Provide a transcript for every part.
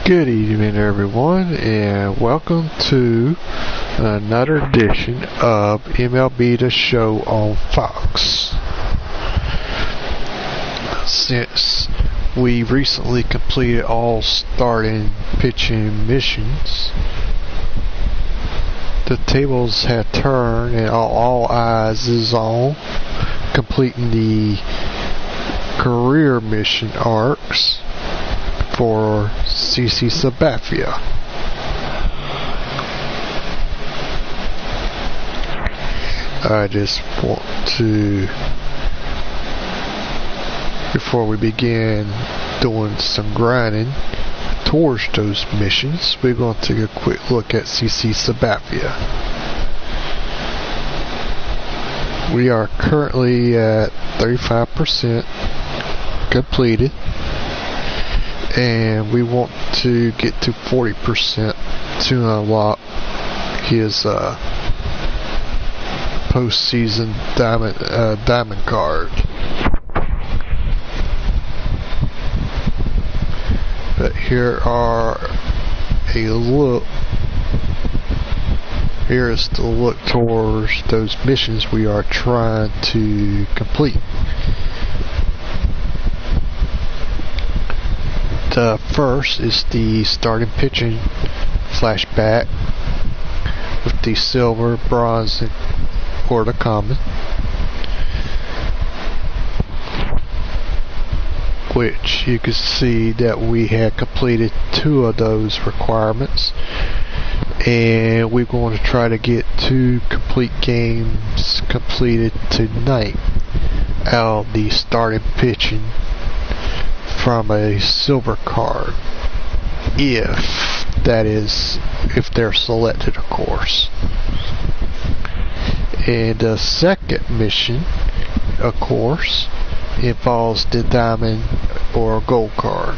Good evening, everyone, and welcome to another edition of MLB The Show on Fox. Since we recently completed all starting pitching missions, the tables have turned and all eyes is on completing the career mission arcs for Sabathia. I just want to, before we begin doing some grinding towards those missions, we're going to take a quick look at Sabathia. We are currently at 35% completed, and we want to get to 40% to unlock his postseason diamond card. But here is the look towards those missions we are trying to complete. The first is the starting pitching flashback with the silver, bronze, or the common, which you can see that we had completed 2 of those requirements, and we're going to try to get 2 complete games completed tonight out of the starting pitching from a silver card, if they're selected, of course. And the second mission, of course, involves the diamond or gold card,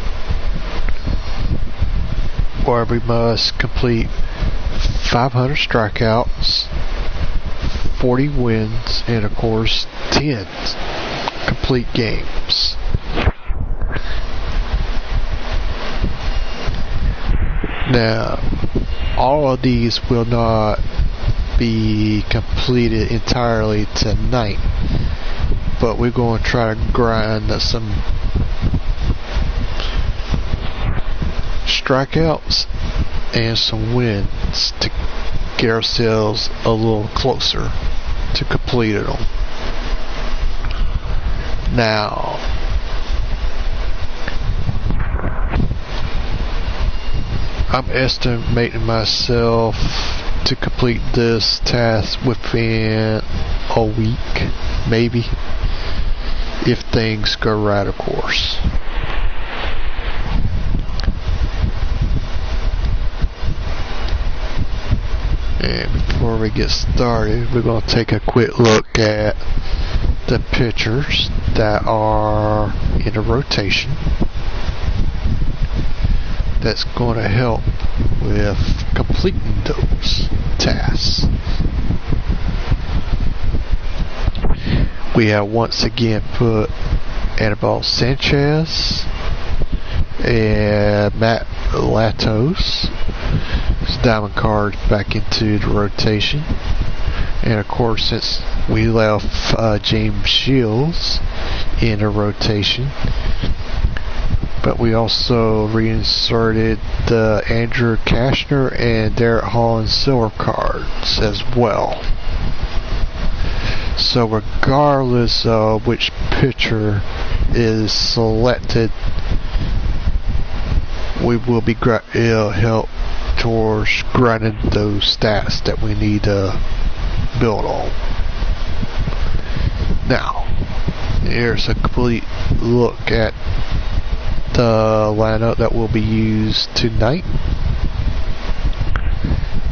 where we must complete 500 strikeouts, 40 wins, and of course 10 complete games. Now, all of these will not be completed entirely tonight, but we're going to try to grind some strikeouts and some wins to get ourselves a little closer to completing them. Now, I'm estimating myself to complete this task within a week, maybe, if things go right, of course. And before we get started, we're going to take a quick look at the pitchers that are in a rotation. That's going to help with completing those tasks. We have once again put Anibal Sanchez and Matt Latos' diamond cards back into the rotation. And of course, since we left James Shields in a rotation, but we also reinserted the Andrew Kashner and Derek Holland silver cards as well. So regardless of which pitcher is selected, we will be it'll help towards grinding those stats that we need to build on. Now, here's a complete look at the lineup that will be used tonight.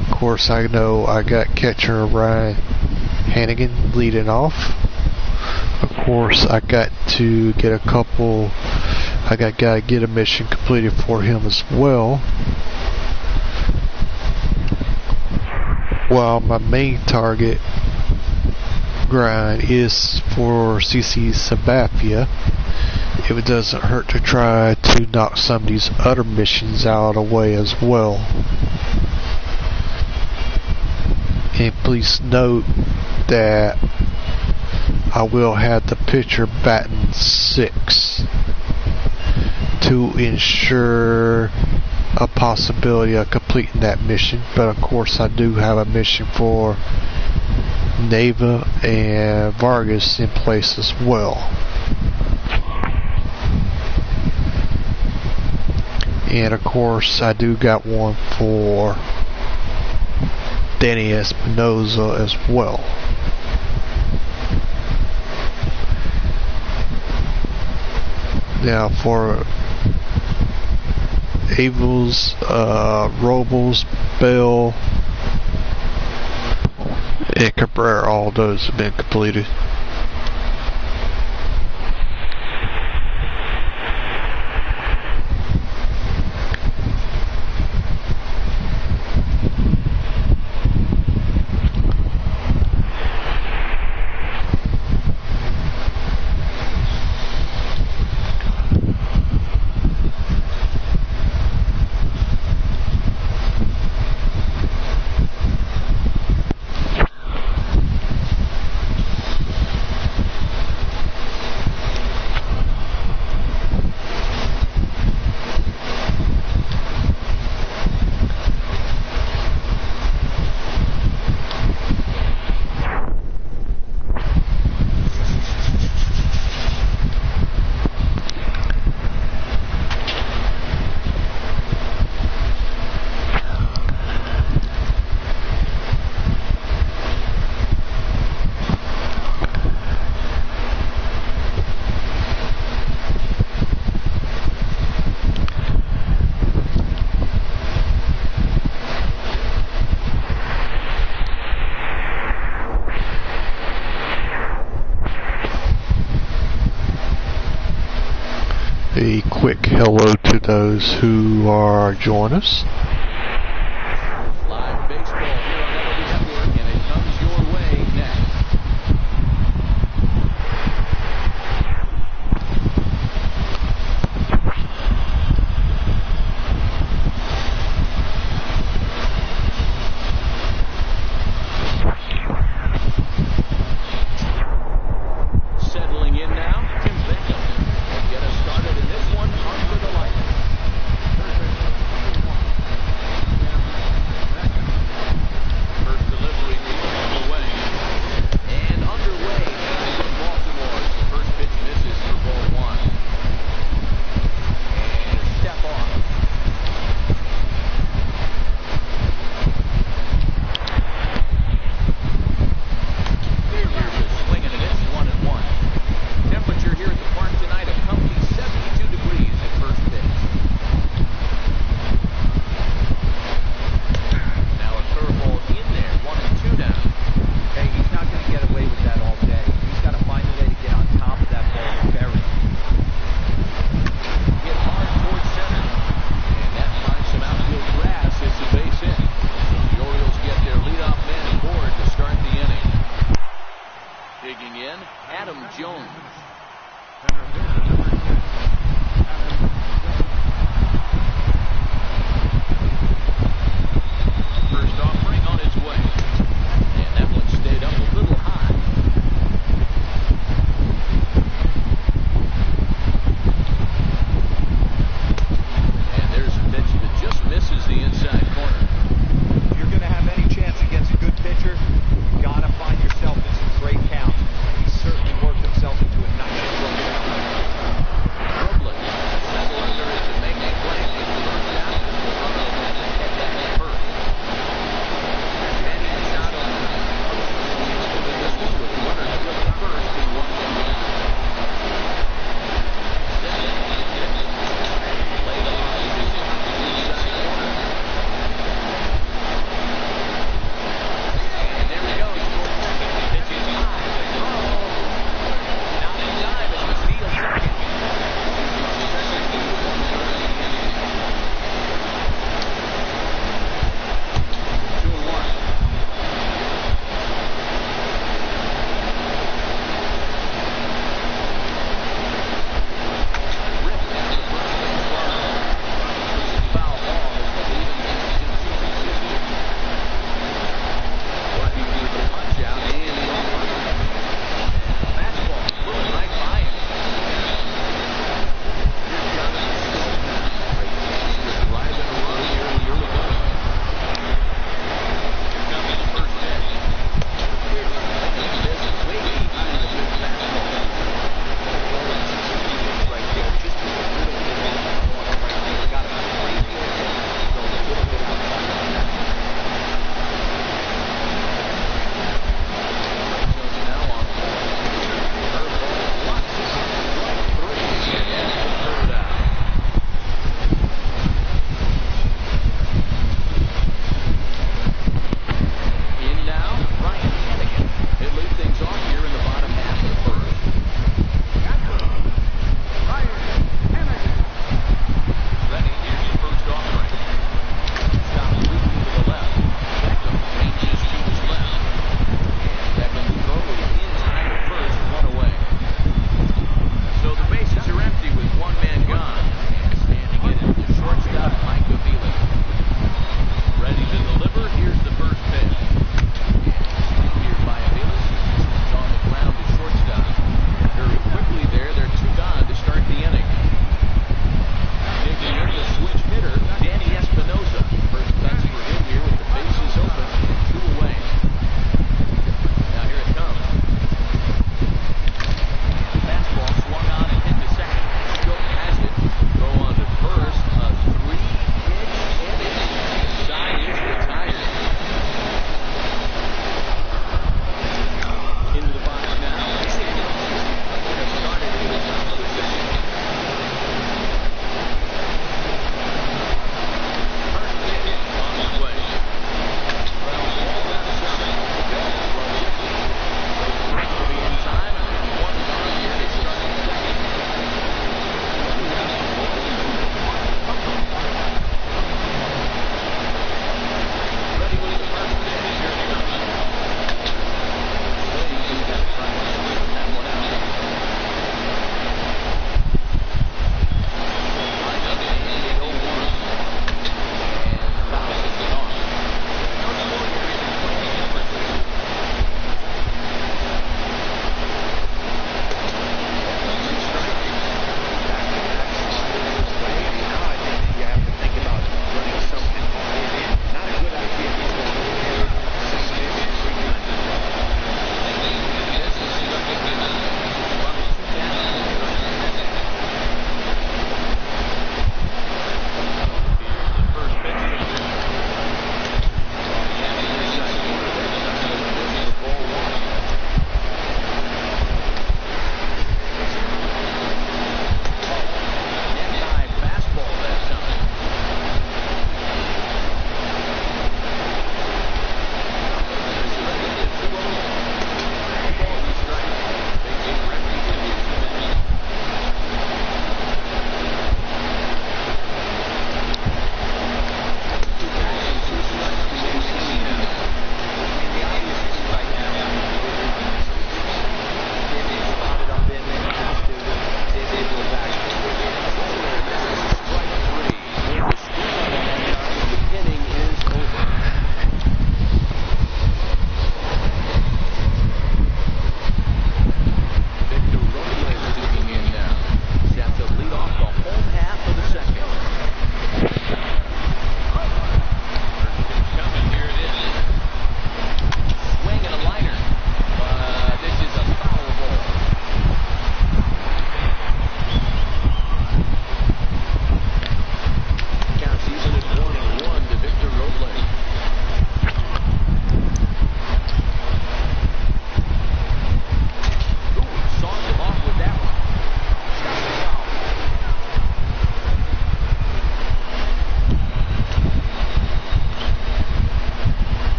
Of course, I know I got catcher Ryan Hannigan leading off. Of course, I got to get gotta get a mission completed for him as well. While my main target grind is for Sabathia, it doesn't hurt to try to knock some of these other missions out of the way as well. And please note that I will have the pitcher batting 6 to ensure a possibility of completing that mission. But of course I do have a mission for Neva and Vargas in place as well. And of course I do got one for Danny Espinosa as well. Now for Avils, Robles, Bell, and Cabrera, all those have been completed. A quick hello to those who are joining us. Live baseball here on MLB Network, and it comes your way next. Settling in now, Tim Bickham. Get us started in this one, under the light. First delivery on the way. And underway from Baltimore. First pitch misses for ball 1. And a step off. Here's a swing and a miss, 1-1. Temperature here at the park tonight, a comfy 72 degrees at first pitch. Now a curveball in there, 1-2 now. Hey, he's not going to get away with that all day. He's got to find a way to get on top of that ball and bury it. Hit hard towards center. And that finds some outfield grass as the base hit. The Orioles get their leadoff man aboard to start the inning. Digging in, Adam Jones. First offering on its way. And that one stayed up a little high. And there's a pitch that just misses the inside corner. If you're going to have any chance against a good pitcher, you've got to find yourself in some great counts. He certainly worked himself into a nice short count.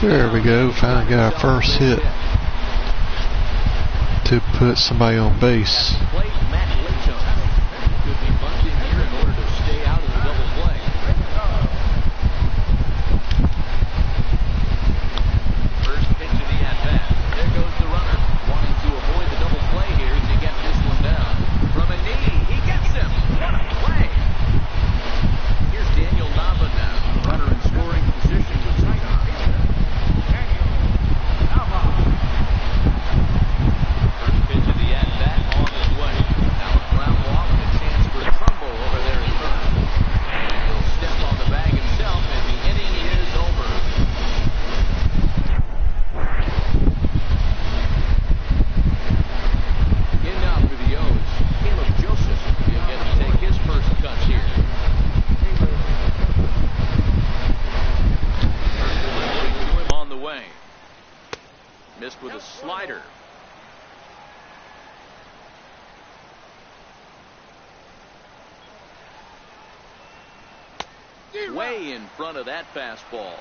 There we go. Finally got our first hit to put somebody on base. Could be bumped in here in order to stay out of the double play. First pitch of the at-bat. There goes the runner. Wanting to avoid the double play here to get this one down. From a knee, he gets him. What a play. Here's Daniel Nava now. Runner in scoring position with Tiger. First pitch of the at-bat on his way. Now a ground walk and a chance for a tumble over there in front. And he'll step on the bag himself, and the inning is over. In now for the O's, Caleb Joseph. He'll get to take his first cuts here. First delivery to him on the way. Missed with a slider. Way in front of that fastball.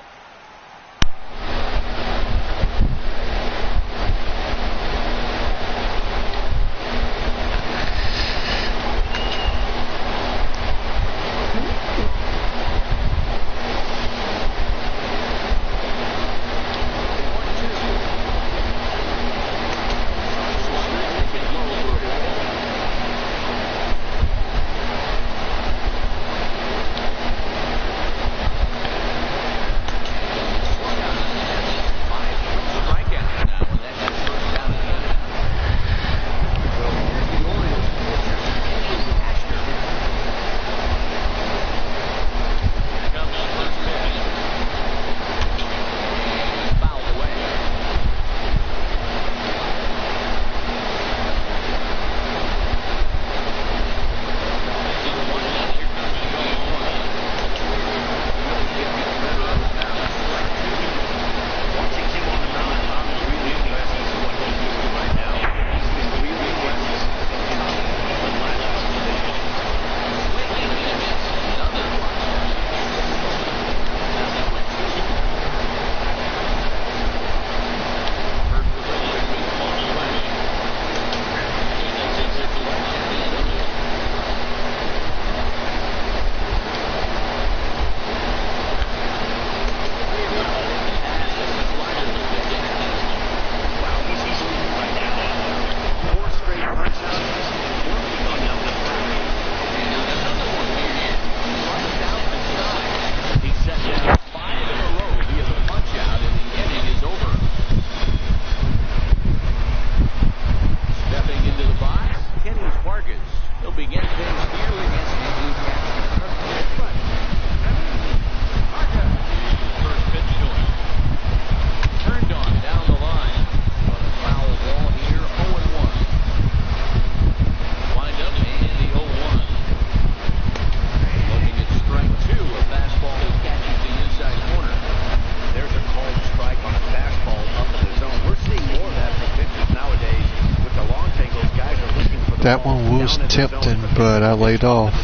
That one was tempting, but I laid off.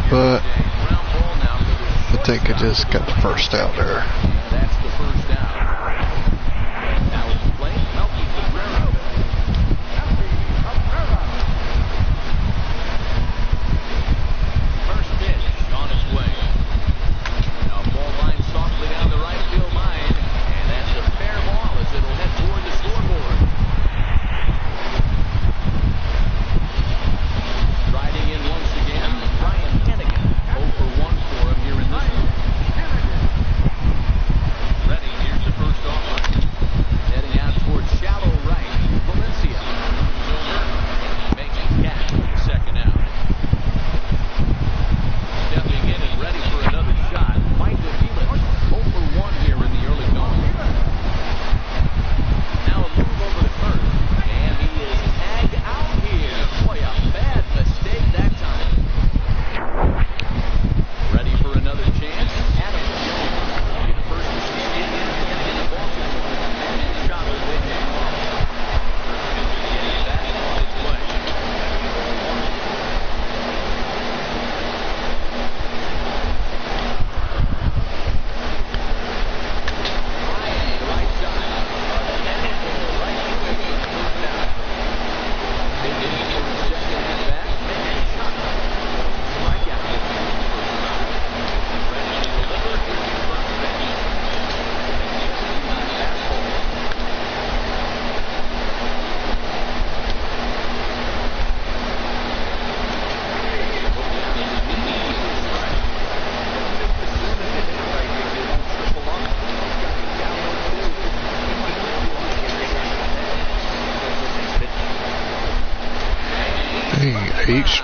But I think I just got the first out there. That's the first out. Now it's play. Melky Cabrera. First pitch on its way. Now ball line softly down the right field line, and that's a fair ball as it'll head toward the scoreboard. Riding in once again, Brian Hennigan. 0 for 1 for him here in this one. Ready, here's the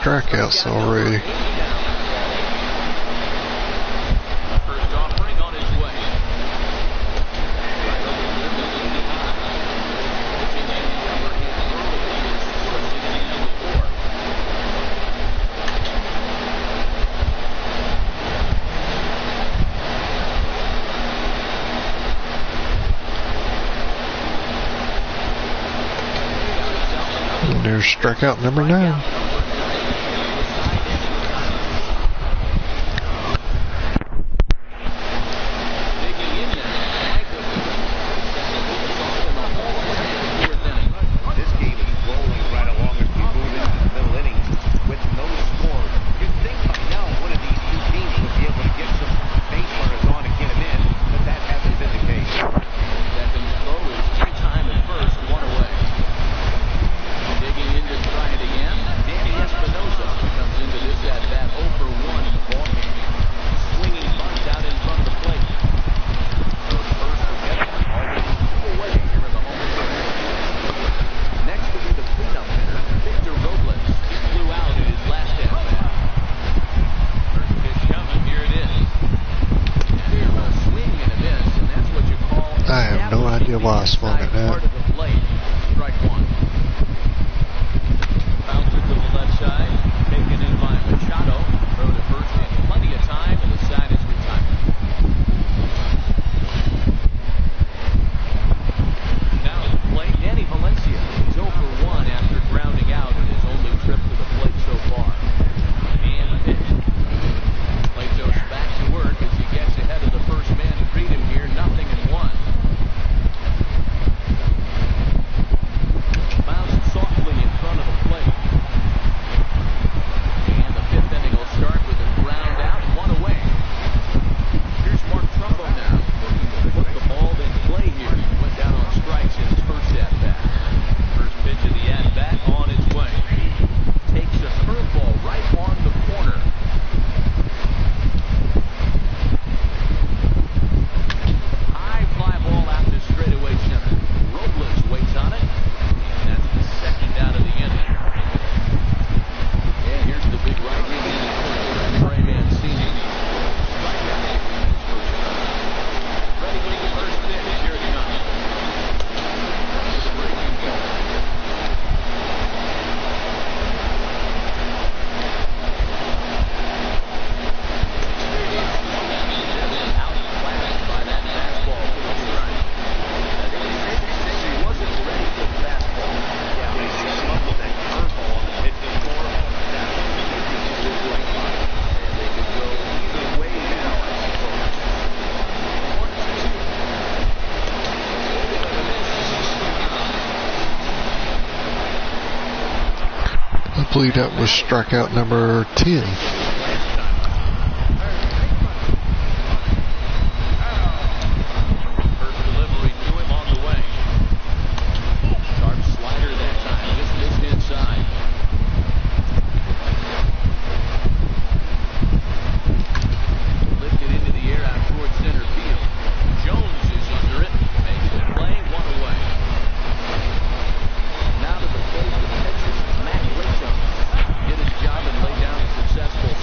strikeouts already. First offering on his way. And there's strikeout number 9. I have no idea why I swung at that. Strike one. Bouncer to the left side. Taken in by Machado. Throw to first in plenty of time, and the side is retired. Now to play Danny Valencia. He's 0 for 1 after grounding out in his only trip to the plate so far. And a hit. Plato's back to work as he gets ahead of the first man to greet him here. 0-1. Bounced softly in front of the plate. And the 5th inning will start with a ground out and 1 away. Here's Mark Trumbo now, looking to put the ball in play here. He went down on strikes in his first at-bat. First pitch of the at-bat on its way. Takes a curveball right on the corner. High fly ball out to straightaway center. Robles waits on it. And that's the second out of the inning. And here's the big right hand in the corner. Trey Mancini. Strikeout. Ready for the first pitch. Here it comes. Breaking ball. Outclassed by that fastball to the strike. I think he wasn't ready for the fastball. Yeah, but he set him up with that curveball and hit the floor. That was a good line. And they could go either way now, I suppose. 1-2. I believe that was strikeout number 10. First delivery to him on the way. Sharp slider that time. Just missed inside. Lifted into the air out towards center field. Jones is under it. Makes the play. 1 away. Now to the plate, the pitcher, Matt Rachel. Did his job and laid down a successful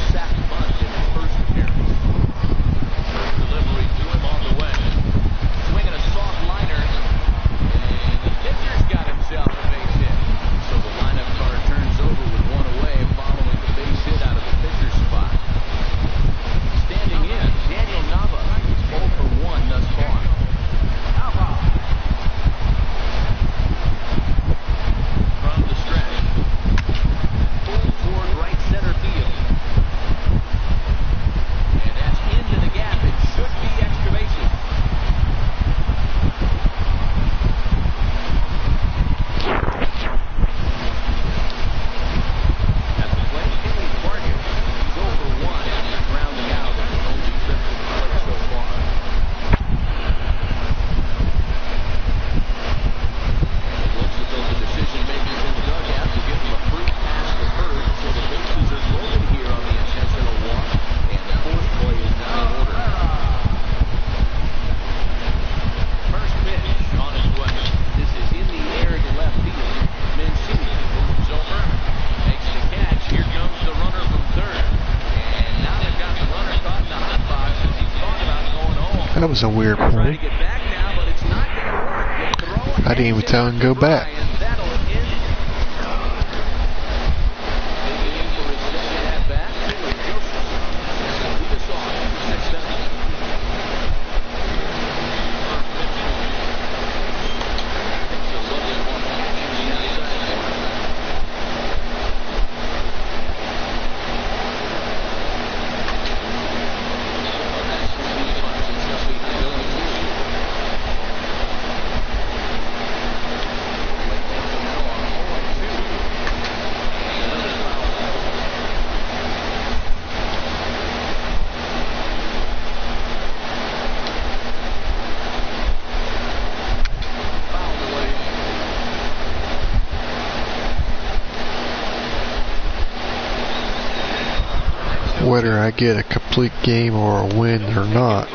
That was a weird Trying play. to get back now, but it's not going to work. The throw I didn't even tell him to go back. and that'll in. Taking in for his second at bat. Joseph. Lead us off. Next up. It's a lovely one on the outside corner. That's the lead punch and stuff behind the line. Late Nathan now on 0-2. Another foul. Fouled away. Whether I get a complete game or a win or not,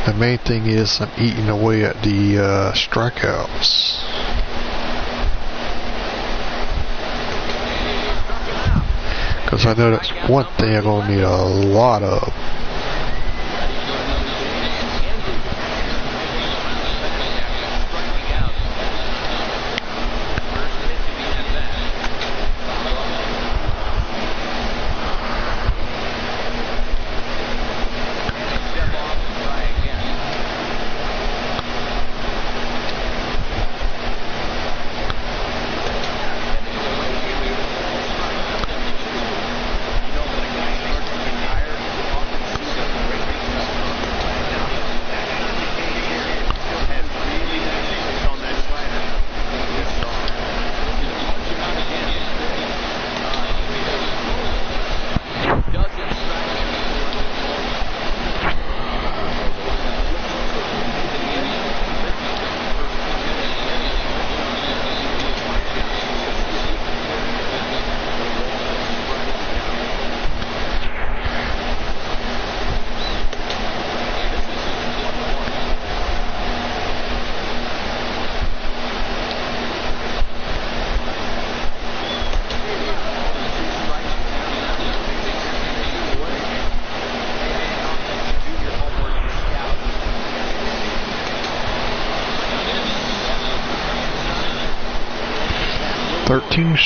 the main thing is I'm eating away at the strikeouts. Because I know that's one thing I'm going to need a lot of.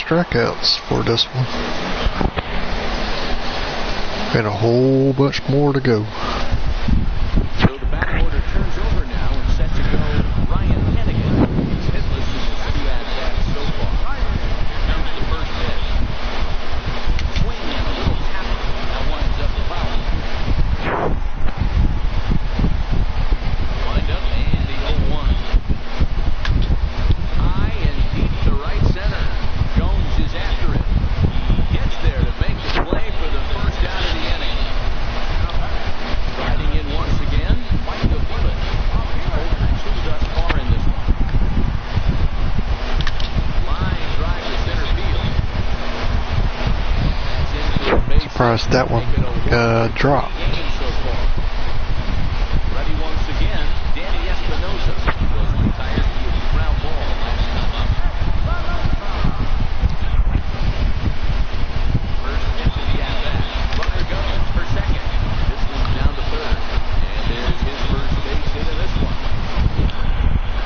Strikeouts for this one, and a whole bunch more to go. So the batting order turns over now and set to go Ryan Hennigan. He's hitless in his 2 at-bats so far. Comes the first pitch. Swing and a little tap. That winds up the foul. Wind up and the 0-1. High and deep to right center. Jones is after it. He gets there to make the play for the first out of the inning. Riding in once again, Mike the Bullet. 0-2 thus far in this one. Line drive to center field. That's into a base. Surprised that one dropped. So far. Ready once again, Danny Espinosa was retired with a ground ball last time up. First pitch of the at-bat. Runner goes for second. This one's down to third. And there's his first base hit of this one.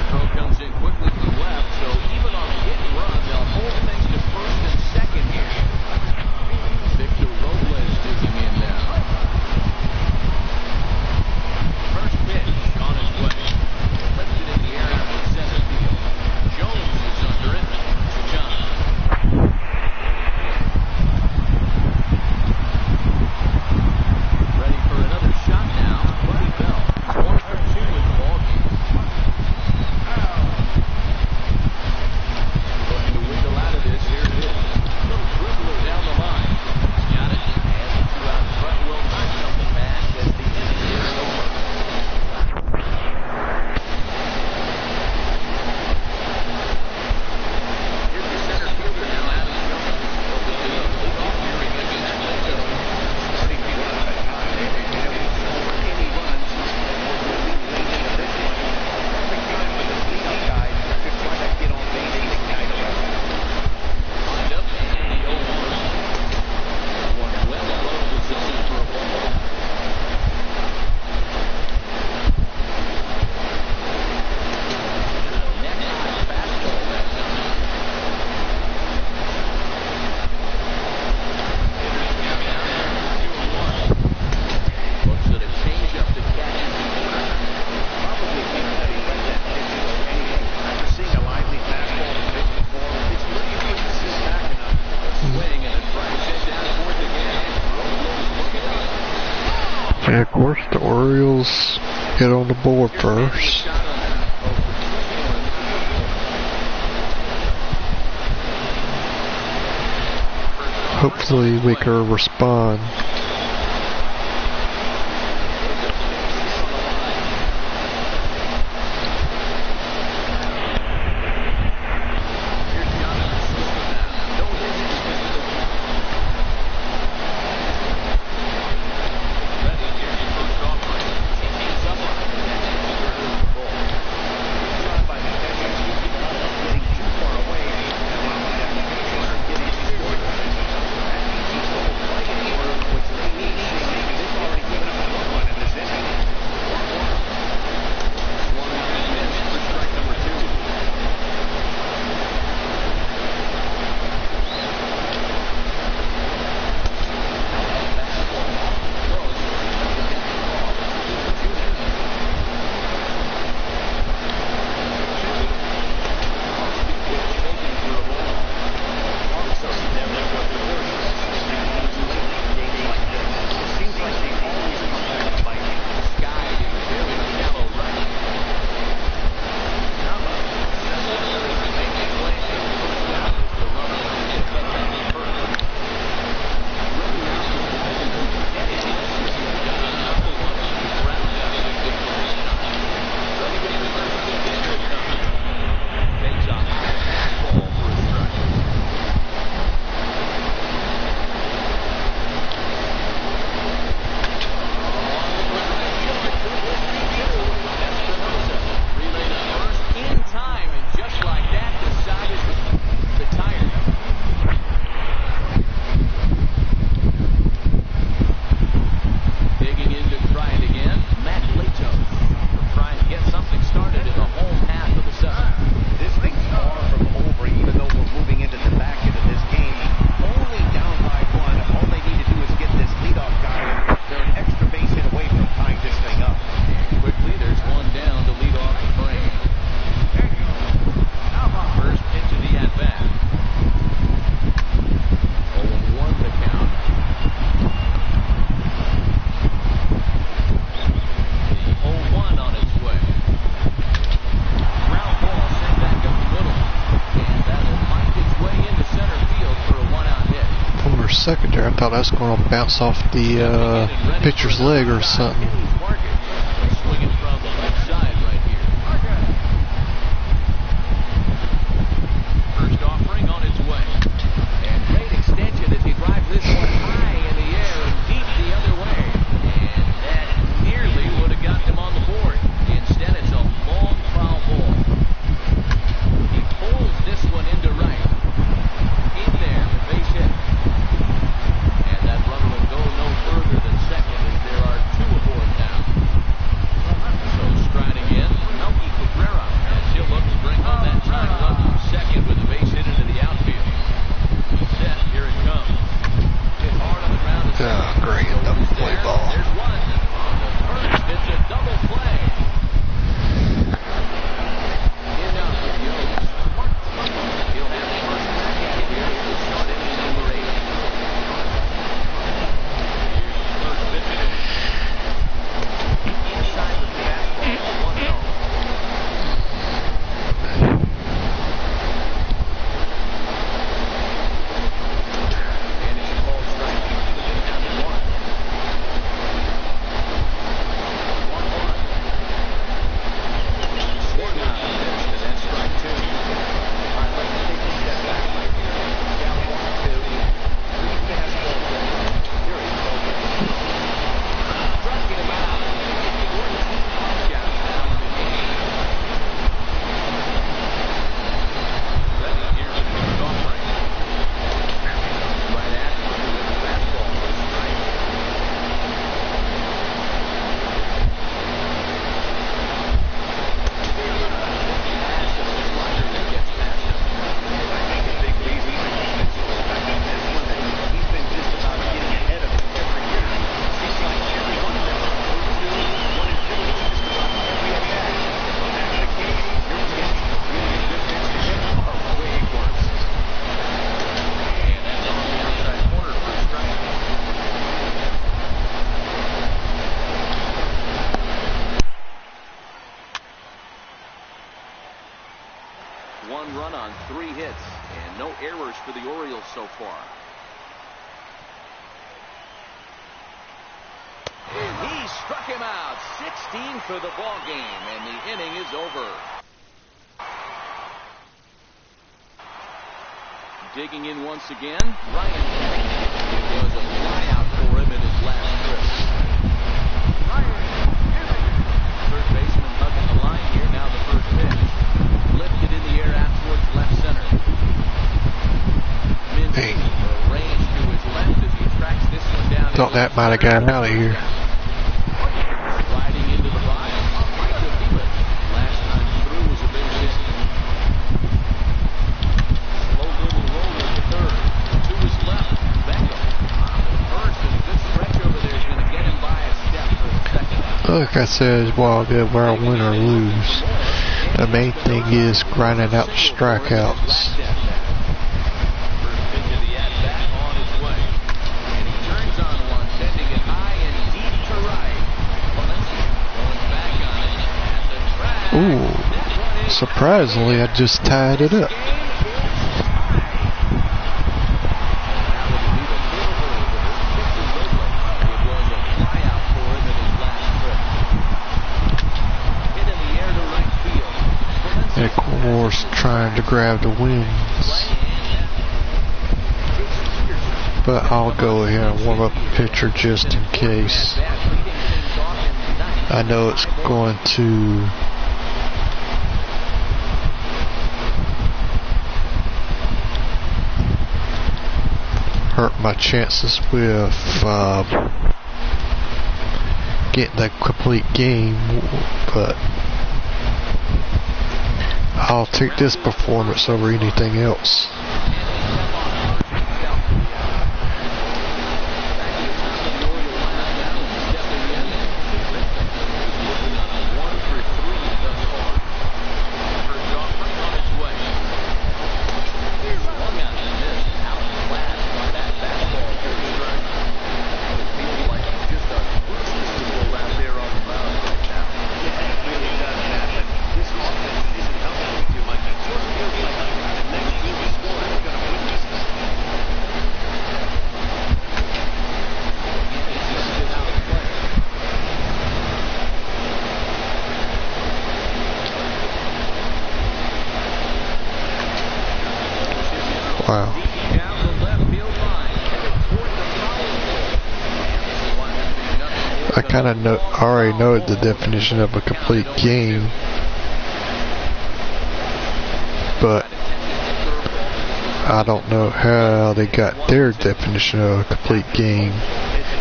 Throw comes in quickly from left, so even on a hit and run, they'll hold things to first and second here. Victor Robles digging in now. And of course, the Orioles get on the board first. Hopefully we can respond. Second there, I thought I was going to bounce off the pitcher's leg or something. Swinging from the left side right here. First offering on its way. And great extension as he drives this one high in the air and deep the other way. And that nearly would have gotten him on the board. Instead, it's a long foul ball. He pulls this one into right. In there, the base hit. And that runner will go no further than second as there are two aboard now. So striding in, Melky Cabrera, as he'll look to bring home that time run from second with a base hit into the outfield. Set, here it comes. Hit hard on the ground. Great, double play ball. There's one. On the first, it's a double play. In now for Yost. He'll have the first back in here to start inning number 8. First pitch in. Inside with the fastball, 1-0. And it's a called strike. Down to 1. 3 hits and no errors for the Orioles so far. He struck him out. 16 for the ball game, and the inning is over. Digging in once again, Ryan. It was a flyout for him in his last trip. Third baseman hugging the line here. Now the first pitch. Lifted in the air out towards left center. Mincy arranged to his left as he tracks this one down. Thought that might have gotten out of here. Riding into the box. Last time through was a big hit. Slow little roller to third. To his left. Beckham. First, and a good stretch over there is going to get him by a step for the second. Like I said, while good, where I win or lose, the main thing is grinding out the strikeouts. Ooh, surprisingly, I just tied it up. And of course, trying to grab the wins. But I'll go ahead and warm up the pitcher just in case. I know it's going to hurt my chances with getting the complete game, but I'll take this performance over anything else. Wow. I kind of already know the definition of a complete game, but I don't know how they got their definition of a complete game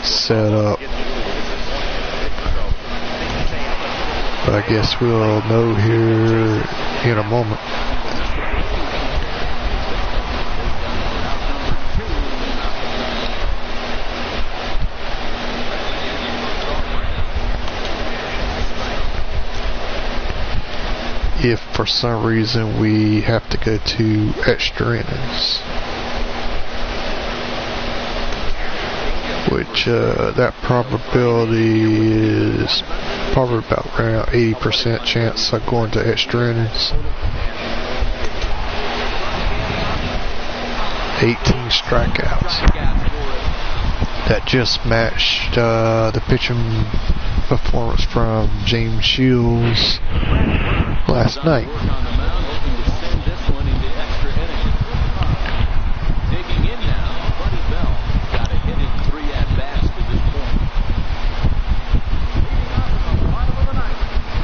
set up. But I guess we'll know here in a moment. If for some reason we have to go to extra innings, which that probability is probably about around 80% chance of going to extra innings. 18 strikeouts. That just matched the pitching performance from James Shields last night. Digging in now, Buddy Bell got a hit in 3 at-bats to this point.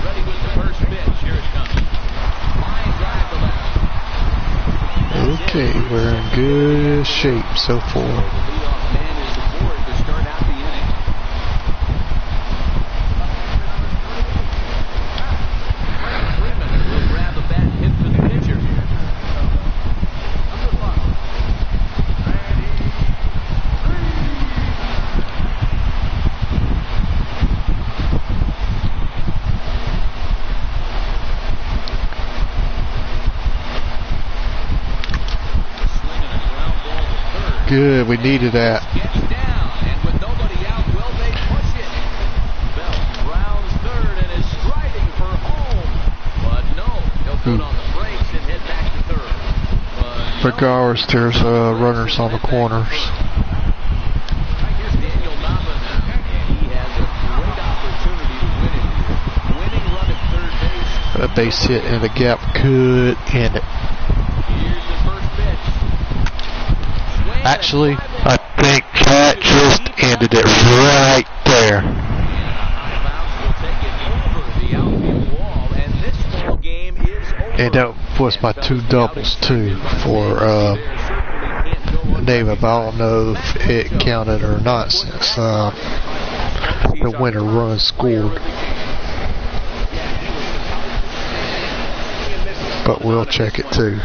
Ready with the first pitch. Here it comes. Line drive to left. Okay, we're in good shape so far. Good, we needed that. Gets down, and with nobody out, will they push it? Bell rounds third and is striding for home. But no, he'll put on the brakes and head back to third. Regardless, there's runners on the corners. Here's Daniel Nava now. He has a great opportunity to win it here. Winning run at third base. A base hit in the gap could end it. Here's the first pitch. Swing Actually, and I think that just ended it right there. and a high bounce will take it over the outfield wall, and this ball game is over. And that was my two doubles too for David, but I don't know if it counted or not since the winner run scored. But we'll check it too.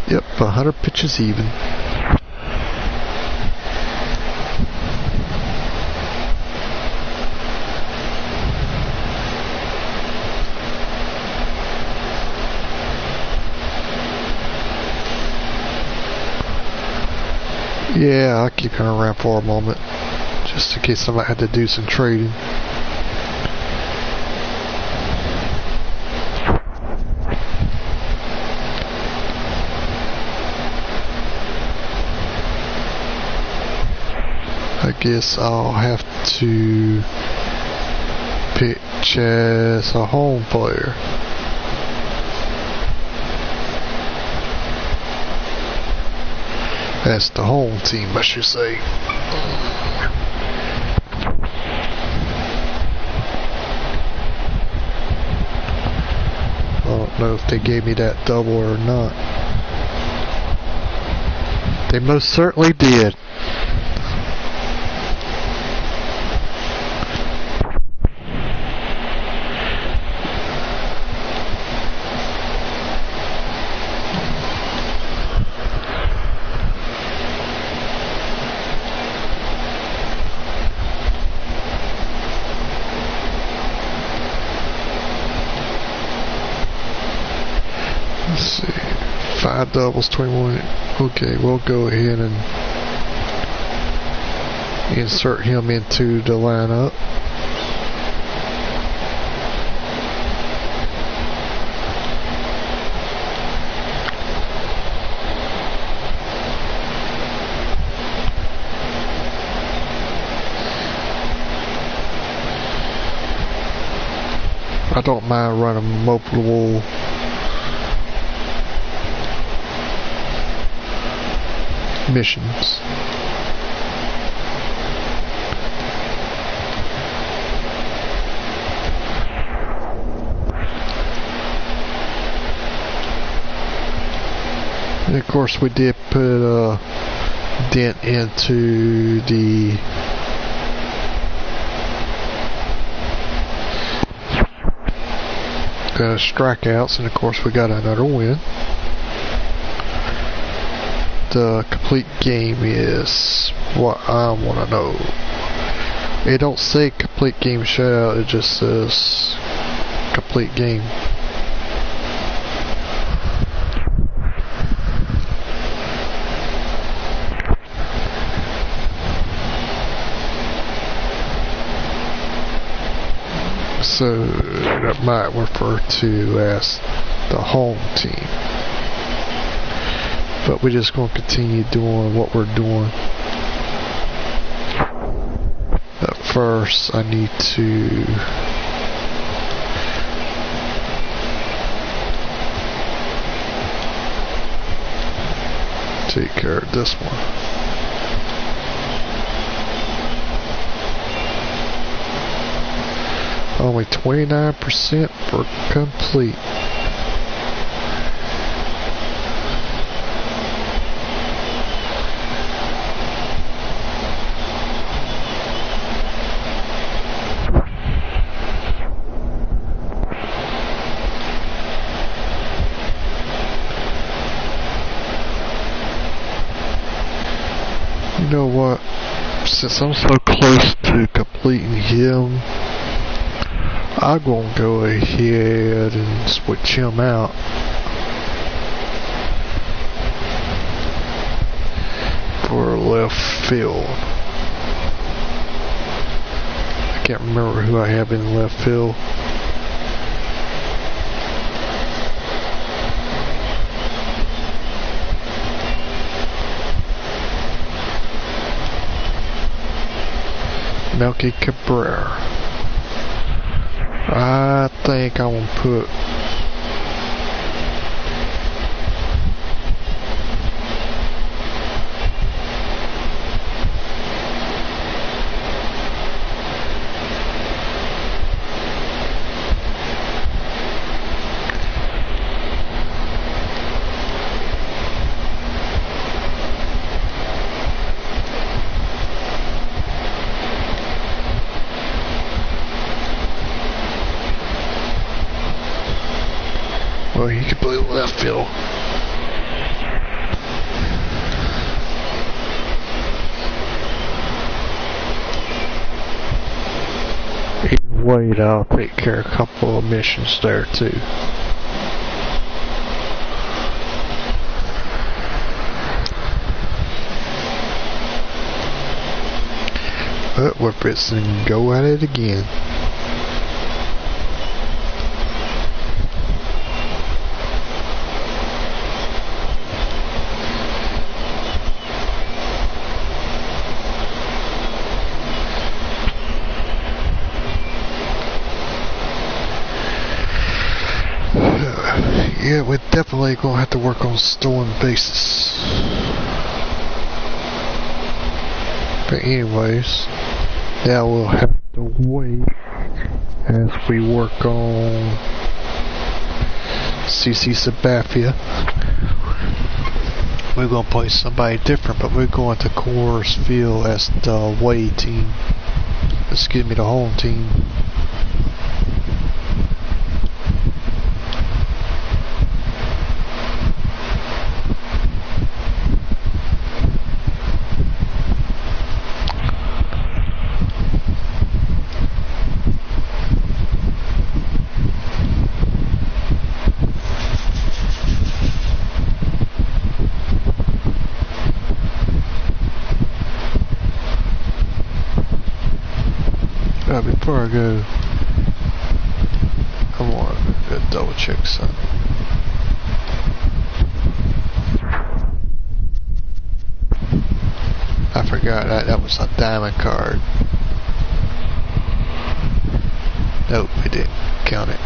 Yep, 100 pitches even. Yeah, I'll keep him around for a moment, just in case somebody had to do some trading. I guess I'll have to pitch as a home player. That's the home team, I should say. I don't know if they gave me that double or not. They most certainly did. Let's see, 5 doubles, 21. Okay, we'll go ahead and insert him into the lineup. I don't mind running multiple missions. And of course we did put a dent into the strikeouts, and of course we got another win. The complete game is what I want to know. It don't say complete game shutout, it just says complete game. So that might refer to as the home team. But we're just going to continue doing what we're doing. But first, I need to take care of this one. Only 29% for complete. You know what? Since I'm so close to completing him, I'm gonna go ahead and switch him out. for left field. I can't remember who I have in left field. Melky Cabrera. I think I'm gonna put well, he could play left field. Either way, I'll take care of a couple of missions there too. But we're fixing to go at it again. Yeah, we're definitely going to have to work on stolen bases. But anyways, now we'll have to wait as we work on CC Sabathia. We're going to play somebody different, but we're going to Coors Field as the away team. Excuse me, the home team. Before I go, I want to double check something. I forgot that was a diamond card. Nope, it didn't count it.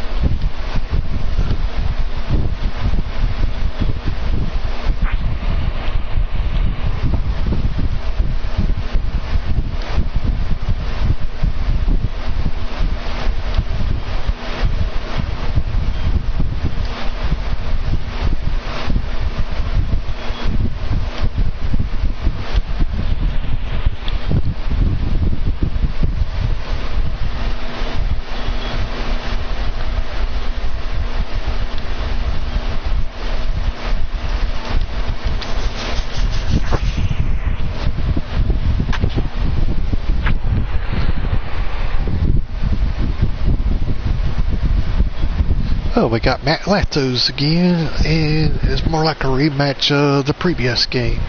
Oh, we got Matt Latos again, and it's more like a rematch of the previous game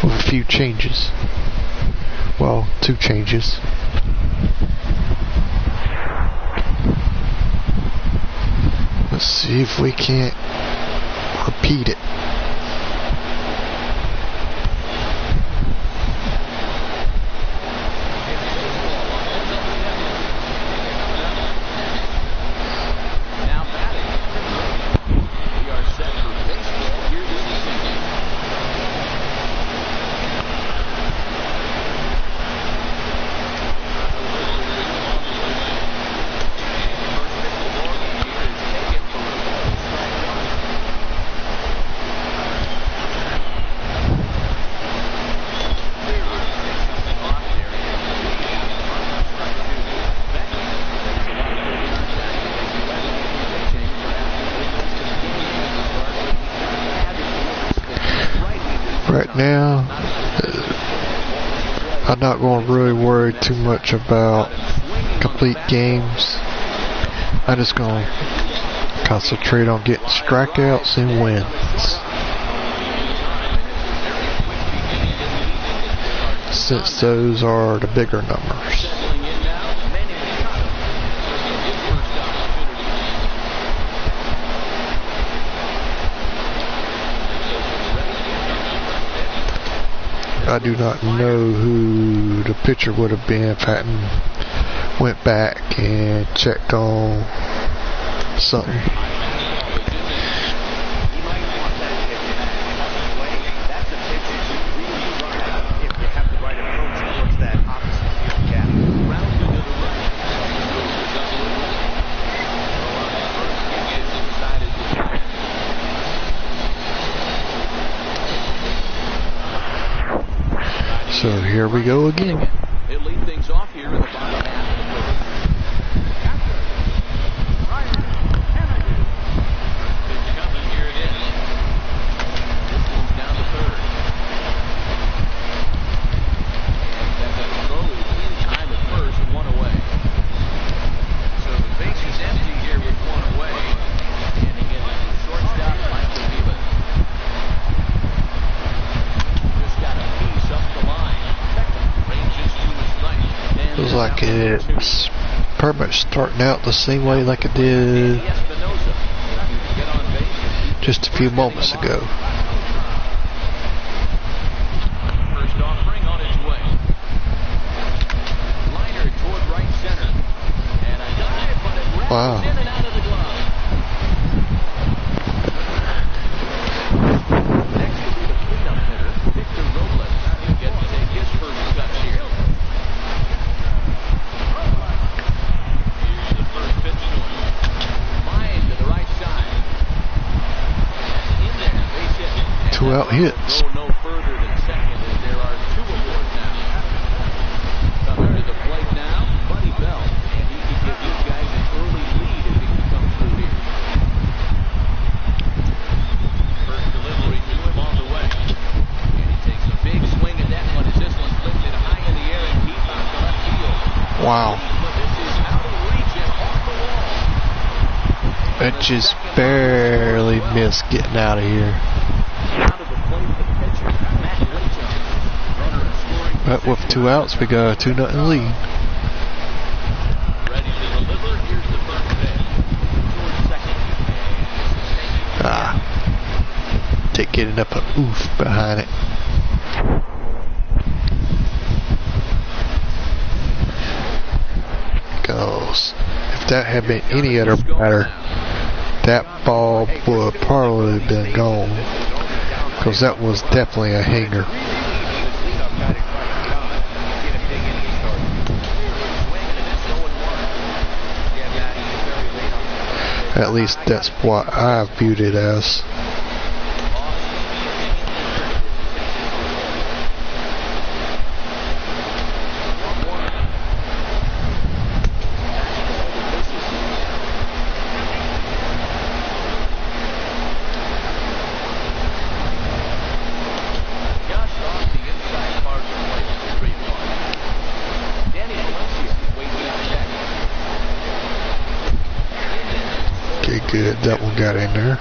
with a few changes. Well, 2 changes. Let's see if we can't repeat it. Right now, I'm not going to really worry too much about complete games. I'm just going to concentrate on getting strikeouts and wins. since those are the bigger numbers. Settling in now, Manny Machado. His first opportunity. I do not know who the pitcher would have been if I hadn't went back and checked on something. He might want that pitch in a way. That's a pitch that you really run out if you have the right approach towards that opposite field gap. Rounded to the right. He gets inside his line. So here we go again. They lead things off here in the bottom half of the first. Pitch coming, here it is. This one's down to third. That's a throw in time at first, one away. So the base is empty here with one away. Standing in shortstop, Michael Viva. Just got a piece up the line. Ranges to his right. Feels like it's pretty much starting out the same way like it did just a few moments ago. First offering on its way. Liner toward right center. And a dive, but it rattles in and out of the glove. Next will be the cleanup hitter, Victor Robles. He'll get to take his first touch here. Here's the first pitch to him. Line to the right side. That's in there. Base hit. And 2 out hits. go no further than second as there are 2 aboard now. Coming to the plate now, Buddy Bell. And he can give these guys an early lead if he can come through here. First delivery to him on the way. And he takes a big swing at that one as this one's lifted high in the air and deep out to left field. Wow. But this is out of reach and off the wall. It just barely missed getting out of here. Out of the plate, the pitcher, Matt Winchell. Runner in scoring But with 2 outs, we got a 2-0 lead. ready to deliver. Here's the first pitch. Towards second. Take getting up a oof behind it. Because if that had been any other batter, that ball would probably have been gone. Because that was definitely a hanger. At least that's what I viewed it as. Okay, good. That one got in there.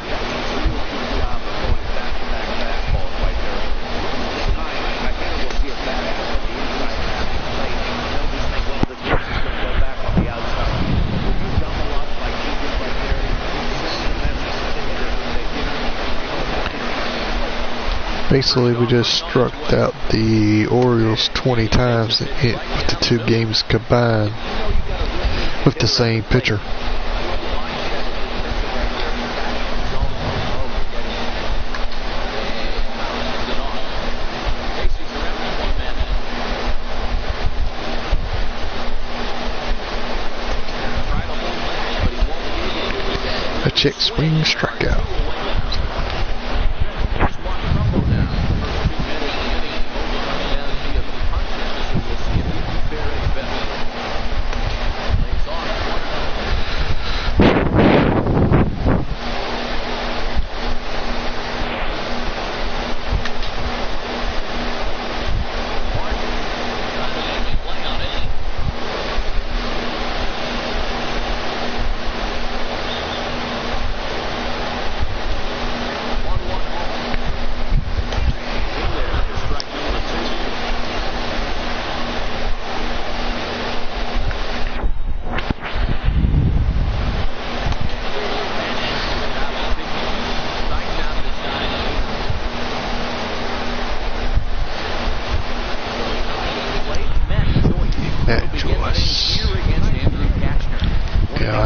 Basically, we just struck out the Orioles 20 times with the 2 games combined with the same pitcher. A check swing strikeout.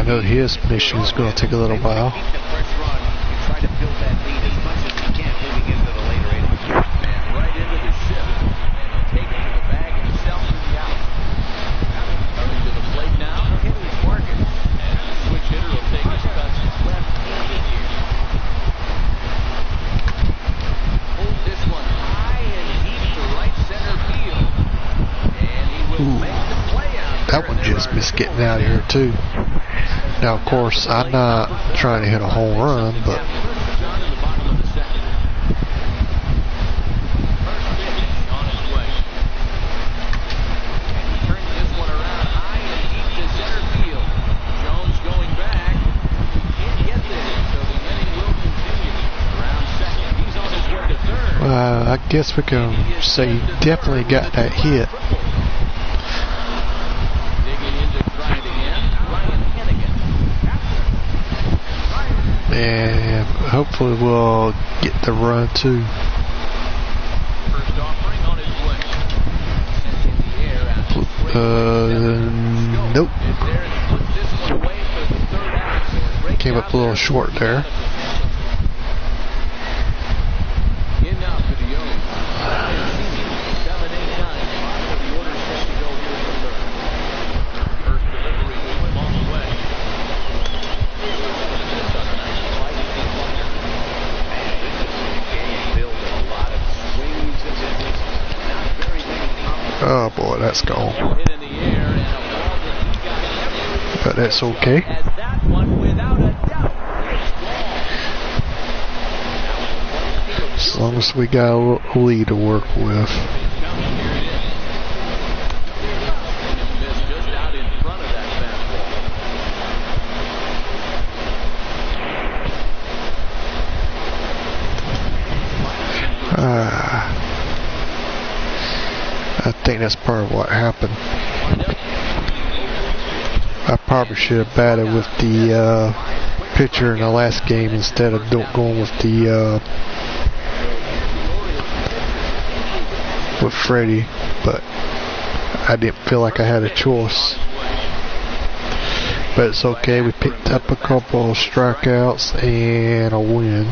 I know his mission is going to take a little while. Keep the pressure on and try to build that lead as much as he can moving into the later innings. And right into the shift. And take it to the bag himself to the out. Coming to the plate now. Henry's Marcus. And the switch hitter will take his cuts left-handed here. Hold this one high and deep to right center field. And he will make the play out. That one just missed getting out of here too. Now, of course, I'm not trying to hit a home run, but I guess we can say he definitely got that hit. And hopefully we'll get the run too. First offering on his way. Sent in the air out. Nope. There and puts this one away for the third out. Came up a little short there. In now for the O's. 7-8-9. Bottom of the order set to go here in the third. First delivery along the way. Oh boy, that's gone. But that's okay. As long as we got a lead to work with. I think that's part of what happened. I probably should have batted with the pitcher in the last game instead of going with the with Freddie, but I didn't feel like I had a choice. But it's okay. We picked up a couple of strikeouts and a win.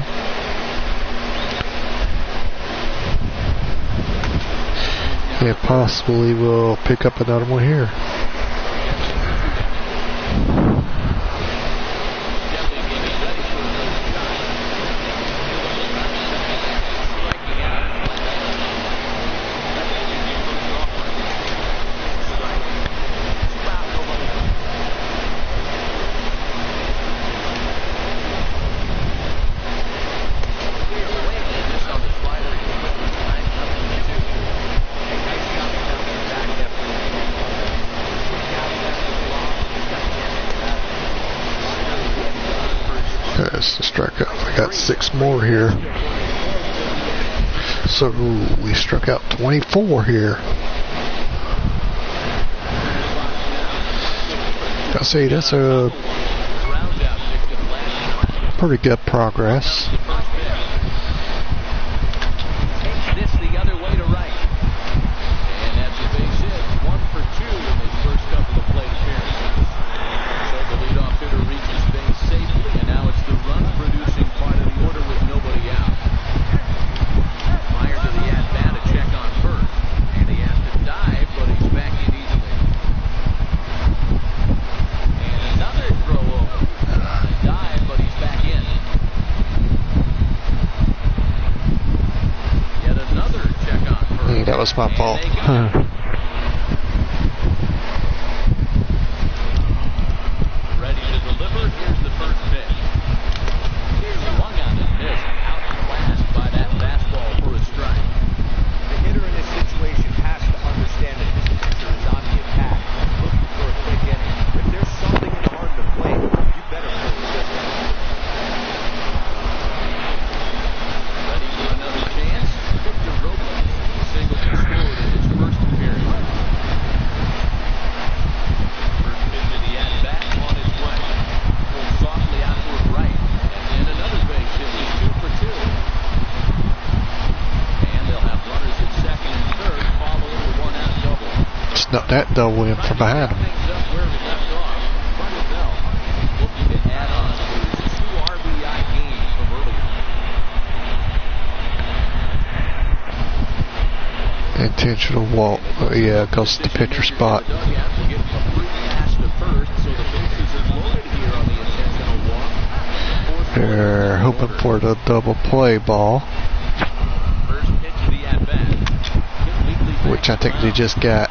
And possibly we'll pick up another one here. That's the strikeout. I got 6 more here. So we struck out 24 here. I'll say that's a pretty good progress. This the other way to right. And that's a base hit. 1 for 2 in his first couple of plate appearances. So the leadoff hitter reaches base safely, and now it's the run-producing part of the order with nobody out. Meyer to the at-bat, a check on first. And he has to dive, but he's back in easily. And another throw over. Dive, but he's back in. Yet another check on first. That was my fault. Ready to deliver. Here's the first pitch. Swung on and missed. Outclassed by that fastball for a strike. The hitter in this situation has to understand that this pitcher is on the attack, looking for a quick inning. If there's something in the heart of the plate, you better pull the trigger. Ready for another chance. Victor Robles. Singleton scored in his first appearance. First pitch of the at-bat on his way. Pulled softly out toward right. And then another base hit. He's 2 for 2. And they'll have runners at second and third, following the 1-out double. Snuck that double in from behind him. Things up where we left off. Front of Bell. coach will walk. Yeah, goes to the pitcher spot. They're hoping for the double play ball, which I think they just got.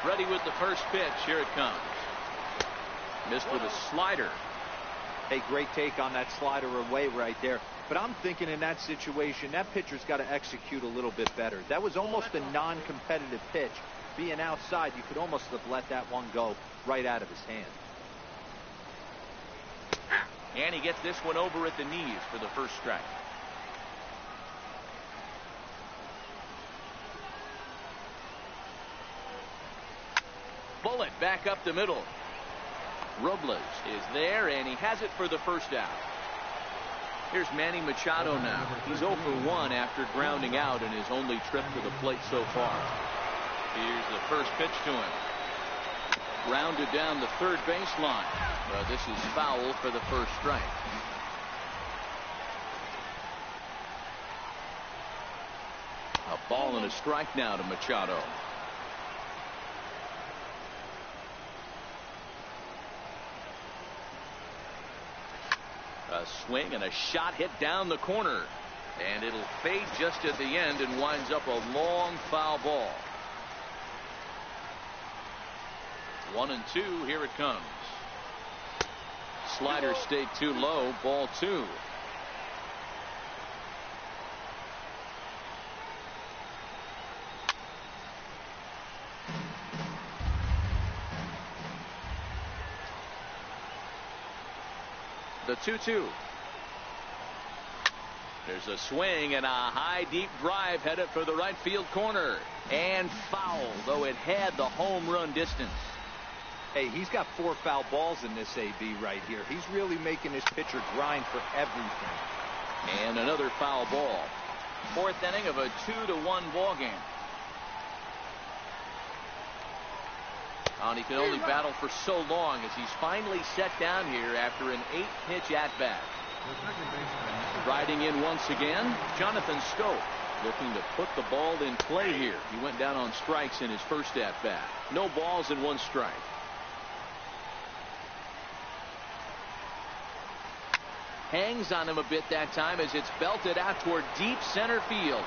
Ready with the first pitch. Here it comes. Missed with a slider. Hey, great take on that slider away right there. But I'm thinking in that situation, that pitcher's got to execute a little bit better. That was almost a non-competitive pitch. Being outside, you could almost have let that one go right out of his hand. And he gets this one over at the knees for the first strike. Bullet back up the middle. Robles is there, and he has it for the first out. Here's Manny Machado now. He's 0 for 1 after grounding out in his only trip to the plate so far. Here's the first pitch to him. Grounded down the third baseline. But this is foul for the first strike. A ball and a strike now to Machado. A swing and a shot hit down the corner. And it'll fade just at the end and winds up a long foul ball. 1-2. Here it comes. Slider stayed too low. Ball 2. The 2-2. There's a swing and a high deep drive headed for the right field corner. And foul, though it had the home run distance. Hey, he's got 4 foul balls in this AB right here. He's really making his pitcher grind for everything. And another foul ball. 4th inning of a 2-1 ball game. And he can only battle for so long as he's finally set down here after an 8-pitch at-bat. Riding in once again, Jonathan Scope, looking to put the ball in play here. He went down on strikes in his first at-bat. No balls and 1 strike. Hangs on him a bit that time as it's belted out toward deep center field.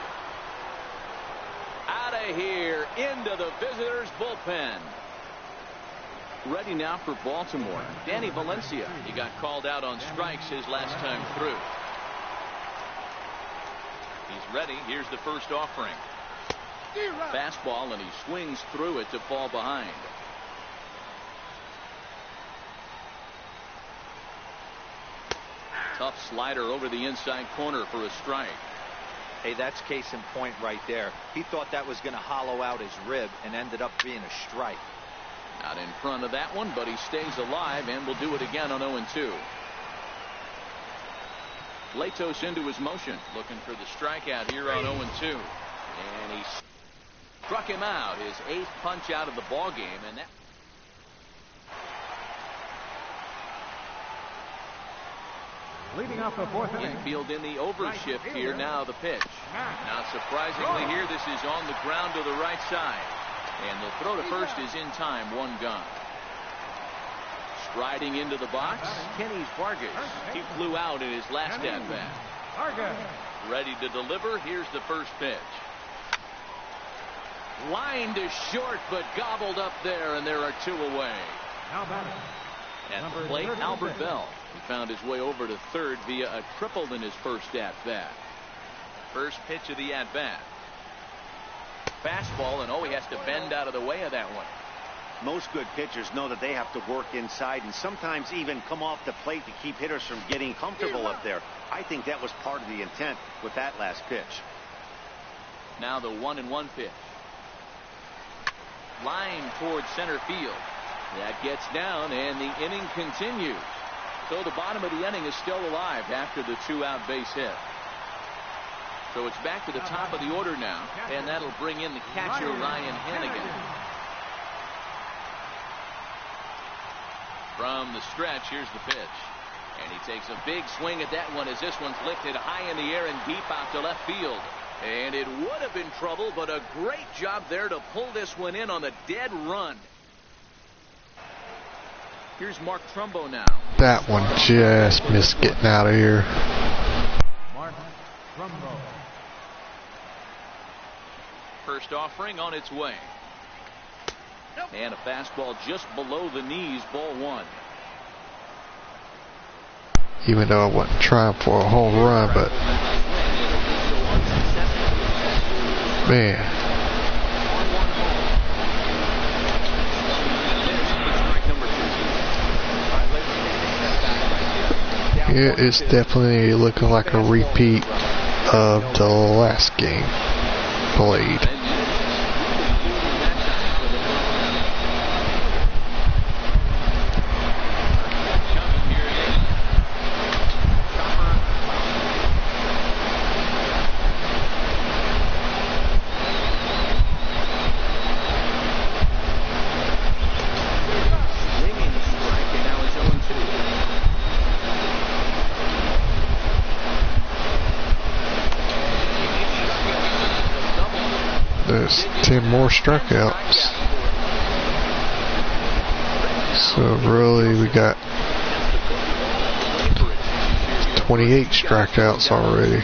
Out of here, into the visitors' bullpen. Ready now for Baltimore. Danny Valencia. He got called out on strikes his last time through. He's ready. Here's the first offering. Fastball, and he swings through it to fall behind. Tough slider over the inside corner for a strike. Hey, that's case in point right there. He thought that was going to hollow out his rib and ended up being a strike. Not in front of that one, but he stays alive and will do it again on 0-2. Latos into his motion, looking for the strikeout here on 0-2. And he struck him out, his 8th punch out of the ball game, and that. Leading off the 4th inning. Infield in the overshift here. Now the pitch. Not surprisingly here, this is on the ground to the right side. And the throw to first is in time. 1 gone. Striding into the box, Kenny Vargas. He flew out in his last at-bat. Ready to deliver. Here's the first pitch. Line to short, but gobbled up there, and there are 2 away. At the plate, Albert Bell. He found his way over to third via a triple in his first at-bat. First pitch of the at-bat. Fastball, and he has to bend out of the way of that one. Most good pitchers know that they have to work inside and sometimes even come off the plate to keep hitters from getting comfortable up there. I think that was part of the intent with that last pitch. Now the 1-1 pitch. Line towards center field. That gets down, and the inning continues. So the bottom of the inning is still alive after the 2-out base hit. So it's back to the top of the order now, and that'll bring in the catcher, Ryan Hannigan. From the stretch, here's the pitch. And he takes a big swing at that one as this one's lifted high in the air and deep out to left field. And it would have been trouble, but a great job there to pull this one in on the dead run. Here's Mark Trumbo now. That one just missed getting out of here. Mark Trumbo. First offering on its way. And a fastball just below the knees, ball one. Even though I wasn't trying for a home run, but man. It is definitely looking like a repeat of the last game played. There's 10 more strikeouts. So really we got 28 strikeouts already.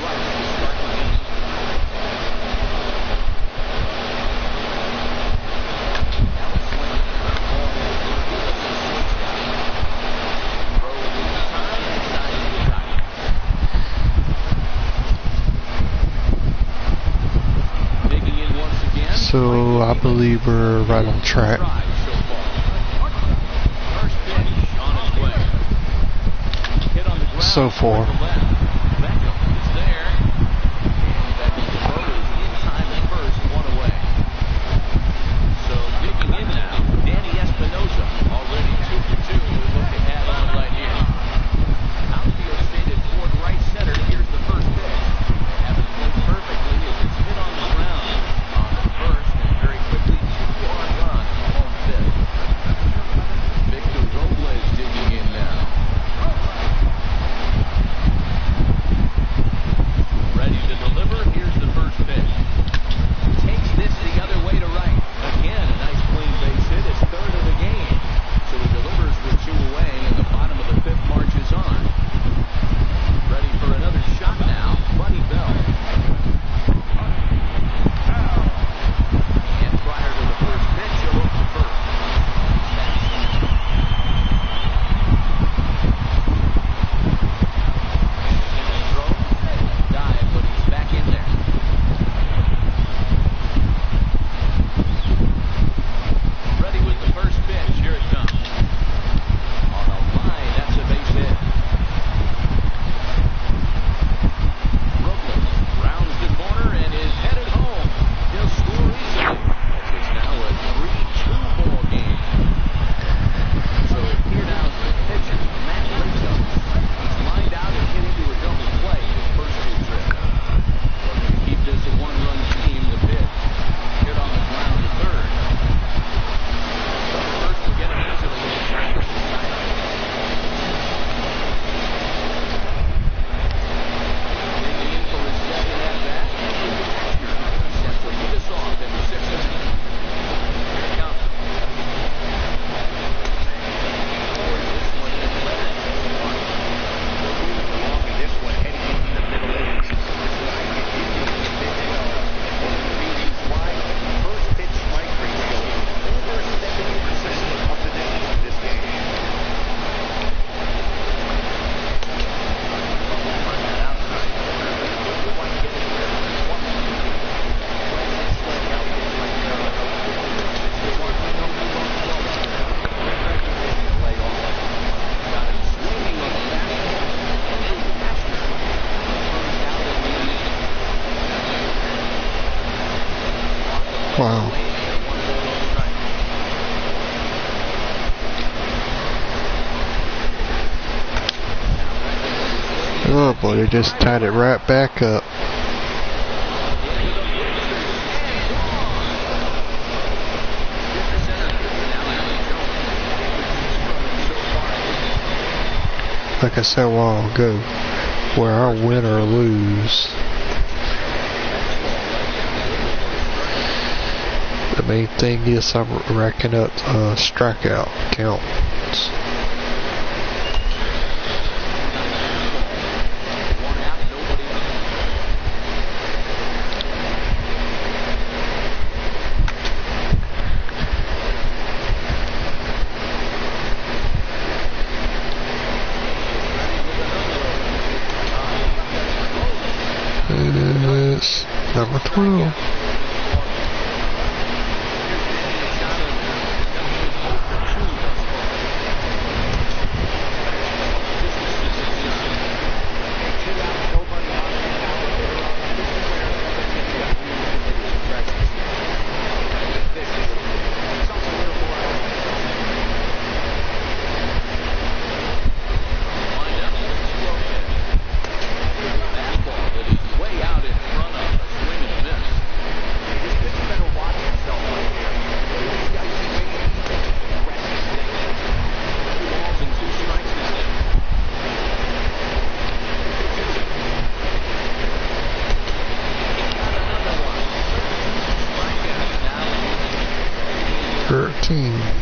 So I believe we're right on track. So far. Wow. Oh boy, they just tied it right back up. like I said a while ago, where I win or lose, the main thing is I'm racking up strikeout counts. It's number 12.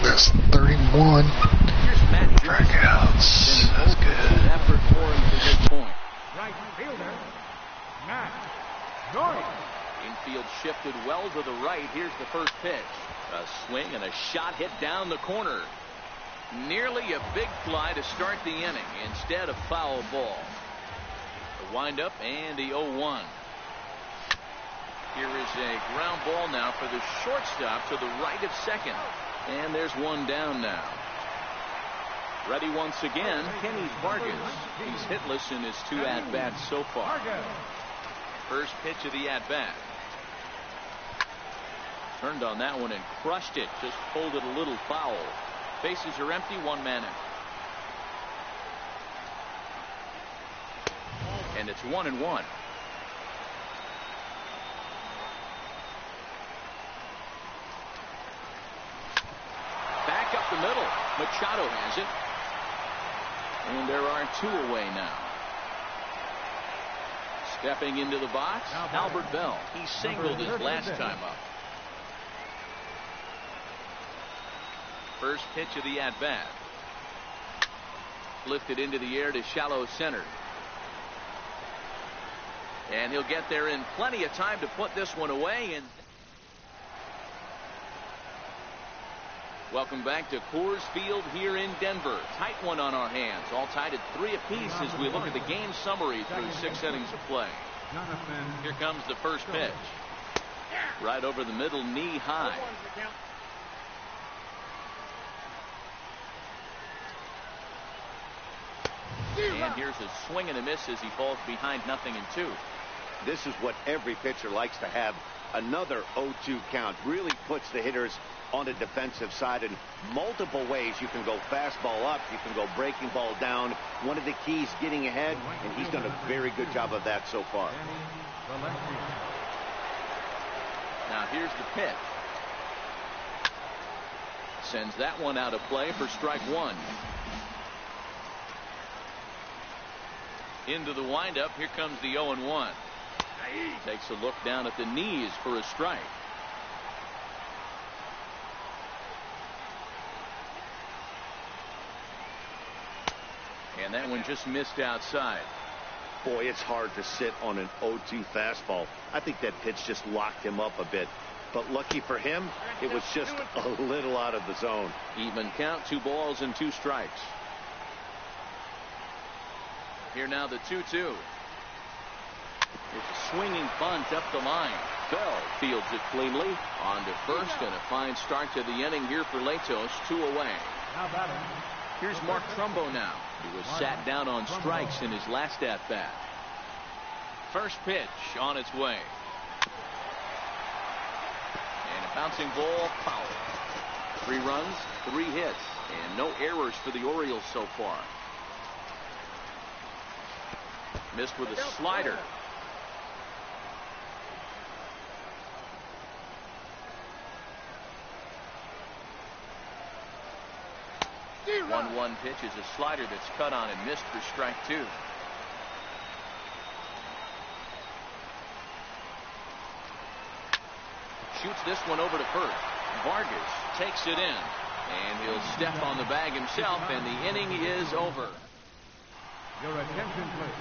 That's 31 strikeouts. That's good. Effort for him to this point. Right fielder, Matt Norris. Infield shifted well to the right. Here's the first pitch. A swing and a shot hit down the corner. Nearly a big fly to start the inning. Instead, a foul ball. The windup and the 0-1. Here is a ground ball now for the shortstop to the right of second. And there's one down now. Ready once again, Kenny Vargas. He's hitless in his 2 at-bats so far. First pitch of the at-bat. Turned on that one and crushed it. Just pulled it a little foul. Bases are empty, 1 man out. And it's 1-1. Back up the middle. Machado has it. And there are 2 away now. Stepping into the box, Albert Bell. He singled his last time up. First pitch of the at-bat. Lifted into the air to shallow center. And he'll get there in plenty of time to put this one away. And welcome back to Coors Field here in Denver. Tight one on our hands. All tied at 3 apiece as we look at the game summary through 6 innings of play. Here comes the first pitch. Right over the middle, knee high. And here's a swing and a miss as he falls behind 0-2. This is what every pitcher likes to have. Another 0-2 count really puts the hitters on the defensive side in multiple ways. You can go fastball up, you can go breaking ball down. One of the keys, getting ahead, and he's done a very good job of that so far. Now here's the pitch. Sends that one out of play for strike 1. Into the windup. Here comes the 0-1. Takes a look down at the knees for a strike. And that one just missed outside. Boy, it's hard to sit on an 0-2 fastball. I think that pitch just locked him up a bit. But lucky for him, it was just a little out of the zone. Even count, 2 balls and 2 strikes. Here now the 2-2. It's a swinging bunt up the line. Bell fields it cleanly. On to first, and a fine start to the inning here for Latos. 2 away. Here's Mark Trumbo now. He was sat down on strikes in his last at-bat. First pitch on its way. And a bouncing ball foul. 3 runs, 3 hits, and no errors for the Orioles so far. Missed with a slider. 1-1 pitch is a slider that's cut on and missed for strike 2. Shoots this one over to first. Vargas takes it in, and he'll step on the bag himself, and the inning is over. Your attention, please.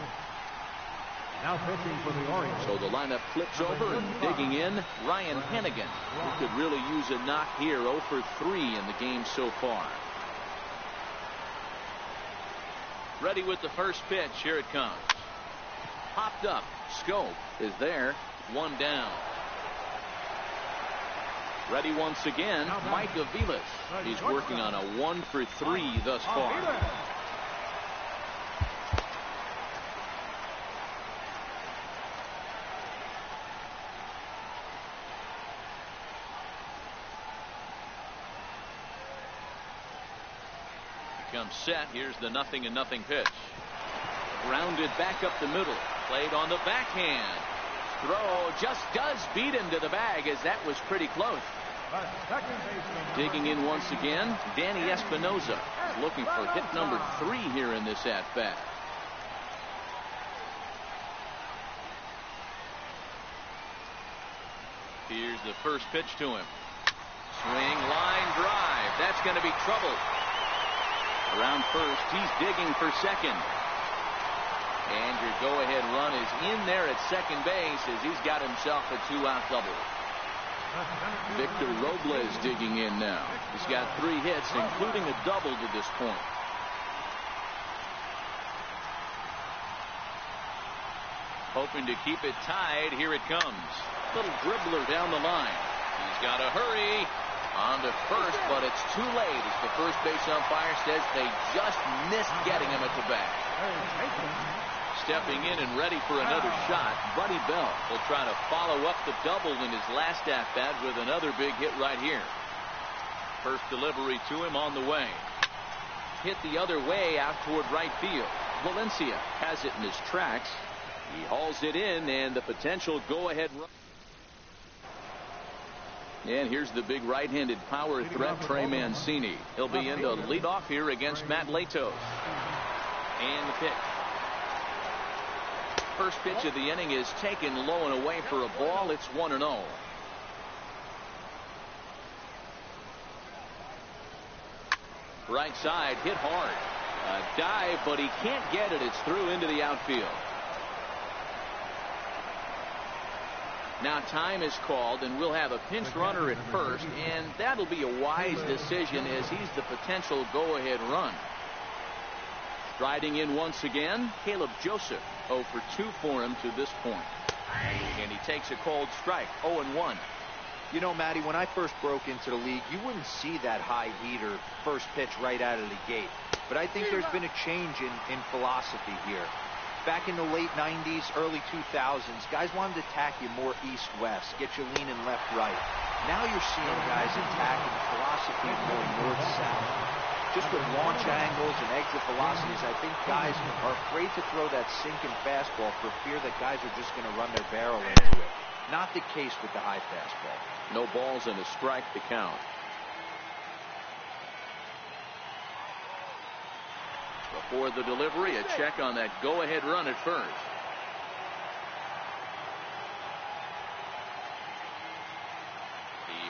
Now pitching for the Orioles. So the lineup flips over, and digging in, Ryan Hennigan, who could really use a knock here. 0 for 3 in the game so far. Ready with the first pitch. Here it comes. Popped up. Scope is there. 1 down. Ready once again, Mike Aviles. He's working on a 1 for 3 thus far. Becomes set. Here's the 0-0 pitch. Grounded back up the middle. Played on the backhand. Throw just does beat him to the bag, as that was pretty close. Digging in once again, Danny Espinoza is looking for hit number 3 here in this at-bat. Here's the first pitch to him. Swing, line drive. That's going to be trouble. Around first, he's digging for second. And your go-ahead run is in there at second base as he's got himself a 2-out double. Victor Robles digging in now. He's got 3 hits, including a double to this point. Hoping to keep it tied. Here it comes. Little dribbler down the line. He's got to hurry. On to first, but it's too late as the first base umpire says they just missed getting him at the bat. Stepping in and ready for another shot, Buddy Bell will try to follow up the double in his last at-bat with another big hit right here. First delivery to him on the way. Hit the other way out toward right field. Valencia has it in his tracks. He hauls it in, and the potential go-ahead run. And here's the big right-handed power threat, Trey Mancini. He'll be in to lead off here against Matt Latos. And the pitch. First pitch of the inning is taken low and away for a ball. It's 1-0. Right side, hit hard. A dive, but he can't get it. It's through into the outfield. Now time is called, and we'll have a pinch runner at first, and that'll be a wise decision as he's the potential go-ahead run. Striding in once again, Caleb Joseph. 0 for 2 for him to this point. And he takes a cold strike. 0-1. You know, Matty, when I first broke into the league, you wouldn't see that high heater first pitch right out of the gate. But I think there's been a change in philosophy here. Back in the late 90s, early 2000s, guys wanted to attack you more east-west, get you leaning left-right. Now you're seeing guys attacking philosophy more north-south. Just with launch angles and exit velocities, I think guys are afraid to throw that sinking fastball for fear that guys are just going to run their barrel into it. Not the case with the high fastball. No balls and a strike to count. Before the delivery, a check on that go-ahead run at first.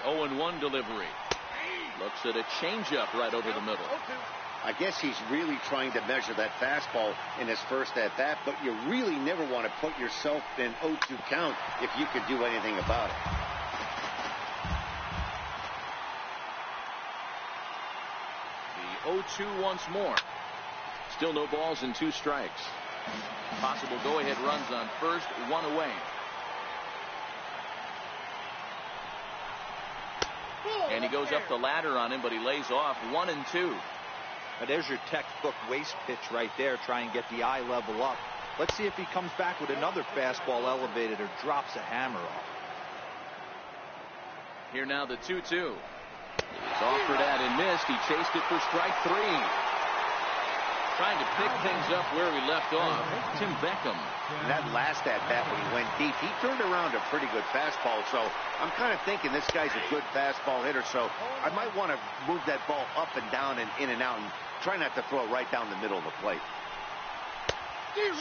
The 0-1 delivery. Looks at a changeup right over the middle. I guess he's really trying to measure that fastball in his first at-bat, but you really never want to put yourself in 0-2 count if you could do anything about it. The 0-2 once more. Still no balls and 2 strikes. Possible go-ahead runs on first, 1 away. And he goes up the ladder on him, but he lays off 1-2. Now there's your textbook waist pitch right there. Try and get the eye level up. Let's see if he comes back with another fastball elevated or drops a hammer off. Here now the 2-2. He's offered at and missed. He chased it for strike 3. trying to pick things up where we left off. Tim Beckham. And that last at-bat when he went deep, he turned around a pretty good fastball. So I'm kind of thinking this guy's a good fastball hitter. So I might want to move that ball up and down and in and out and try not to throw it right down the middle of the plate.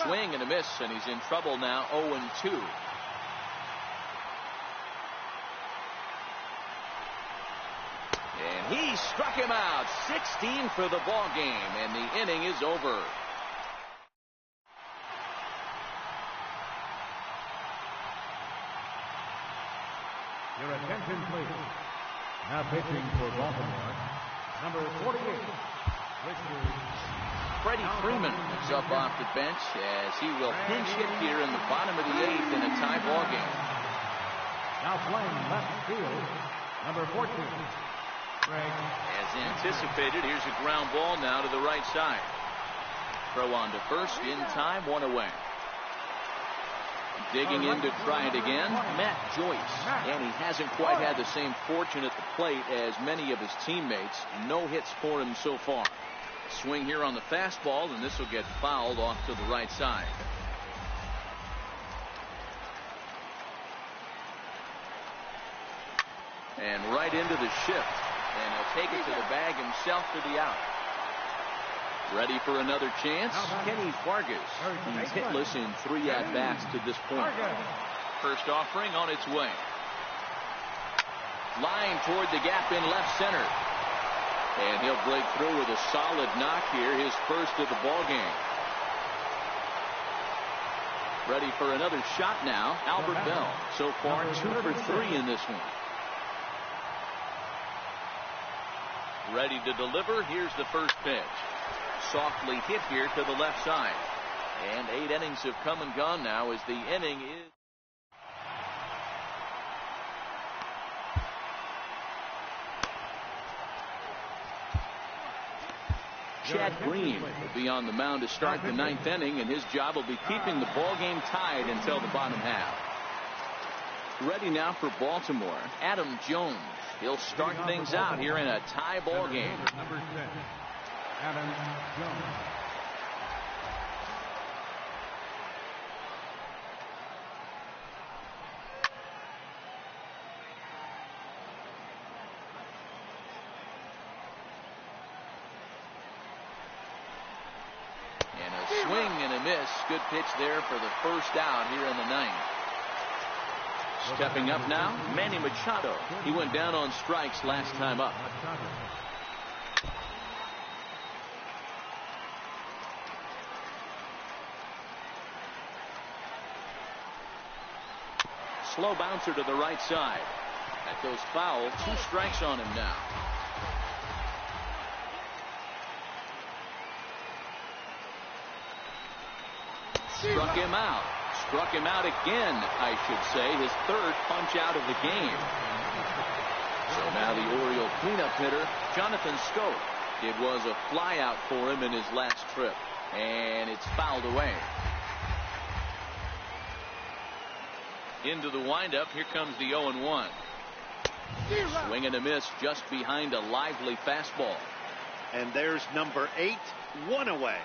Swing and a miss, and he's in trouble now, 0-2. And he struck him out. 16 for the ball game, and the inning is over. Your attention, please. Now pitching for Baltimore, number 48, Richard. Freddie Freeman is up off the bench as he will pinch hit here in the bottom of the 8th in a tie ball game. Now playing left field, number 14, Greg. As anticipated, here's a ground ball now to the right side. Throw on to first, in time, 1 away. Digging in to try it again, Matt Joyce. And he hasn't quite had the same fortune at the plate as many of his teammates. No hits for him so far. Swing here on the fastball, and this will get fouled off to the right side. And right into the shift. And he'll take it to the bag himself for the out. Ready for another chance? Kenny Vargas. He's hitless in 3 at-bats to this point. First offering on its way. Line toward the gap in left center. And he'll break through with a solid knock here, his first of the ball game. Ready for another shot now, Albert Bell. So far, 2 for 3 in this one. Ready to deliver. Here's the first pitch. Softly hit here to the left side. And 8 innings have come and gone now as the inning is. Chad Green will be on the mound to start the 9th inning, and his job will be keeping the ball game tied until the bottom half. Ready now for Baltimore, Adam Jones. He'll start things out here in a tie ball game. Number 10, Adam Jones. And a swing and a miss. Good pitch there for the first out here in the 9th. Stepping up now, Manny Machado. He went down on strikes last time up. Slow bouncer to the right side. That goes foul. 2 strikes on him now. Struck him out. Struck him out again, I should say. His 3rd punch out of the game. So now the Oriole cleanup hitter, Jonathan Scope. It was a fly out for him in his last trip. And it's fouled away. Into the windup. Here comes the 0-1. Swing and a miss just behind a lively fastball. And there's number 8, 1 away.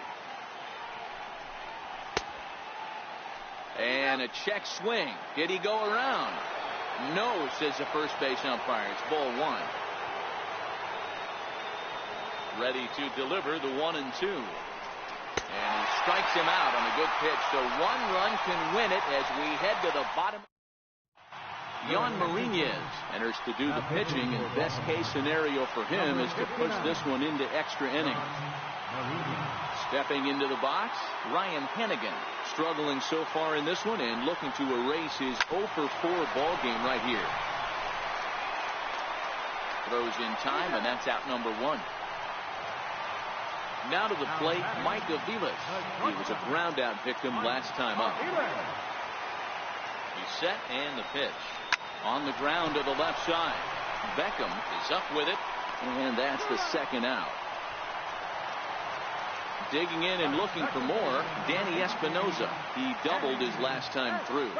And a check swing. Did he go around? No, says the first base umpire. It's ball 1. Ready to deliver the 1-2. And he strikes him out on a good pitch. So 1 run can win it as we head to the bottom. Jan Marinez enters to do the pitching, and best case scenario for him is to push this one into extra innings. Stepping into the box, Ryan Hennigan, struggling so far in this one and looking to erase his 0 for 4 ball game right here. Throws in time, and that's out number 1. Now to the plate, Mike Aviles. He was a ground out victim last time up. He's set, and the pitch. On the ground to the left side. Beckham is up with it, and that's the 2nd out. Digging in and looking for more, Danny Espinoza. He doubled his last time through.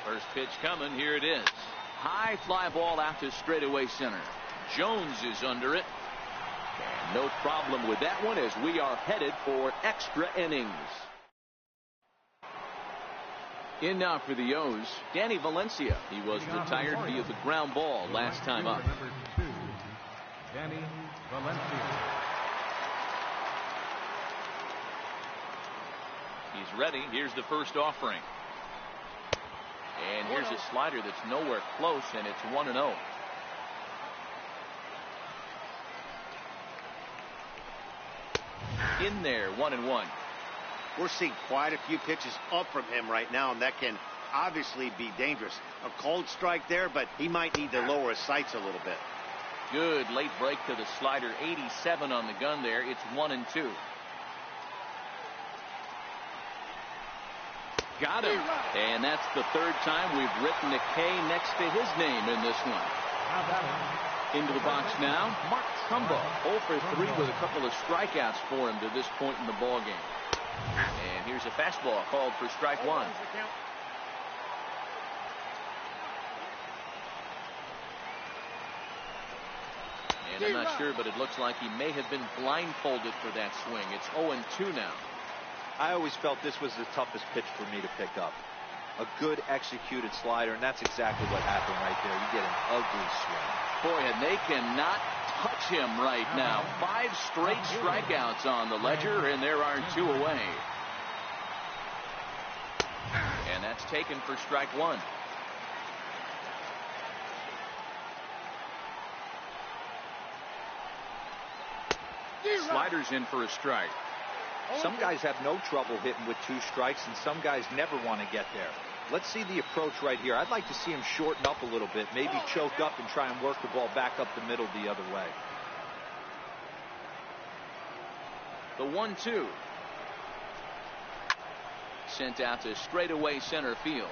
First pitch coming. Here it is. High fly ball out to straightaway center. Jones is under it. And no problem with that one as we are headed for extra innings. In now for the O's, Danny Valencia. He was retired via the ground ball last time up. Number 2, Danny Valencia. He's ready. Here's the first offering. And here's a slider that's nowhere close, and it's 1-0. In there, 1-1. We're seeing quite a few pitches up from him right now, and that can obviously be dangerous. A cold strike there, but he might need to lower his sights a little bit. Good late break to the slider. 87 on the gun there. It's 1-2. Got him. And that's the third time we've written a K next to his name in this one. Into the box now, Mark Trumbo. 0 for 3 with a couple of strikeouts for him to this point in the ball game. And here's a fastball called for strike one. And I'm not sure, but it looks like he may have been blindfolded for that swing. It's 0-2 now. I always felt this was the toughest pitch for me to pick up. A good executed slider, and that's exactly what happened right there. You get an ugly swing. Boy, and they cannot touch him right now. 5 straight strikeouts on the ledger, and there are 2 away. And that's taken for strike one. Sliders in for a strike. Some guys have no trouble hitting with 2 strikes, and some guys never want to get there. Let's see the approach right here. I'd like to see him shorten up a little bit, maybe choke up and try and work the ball back up the middle the other way. The 1-2. Sent out to straightaway center field.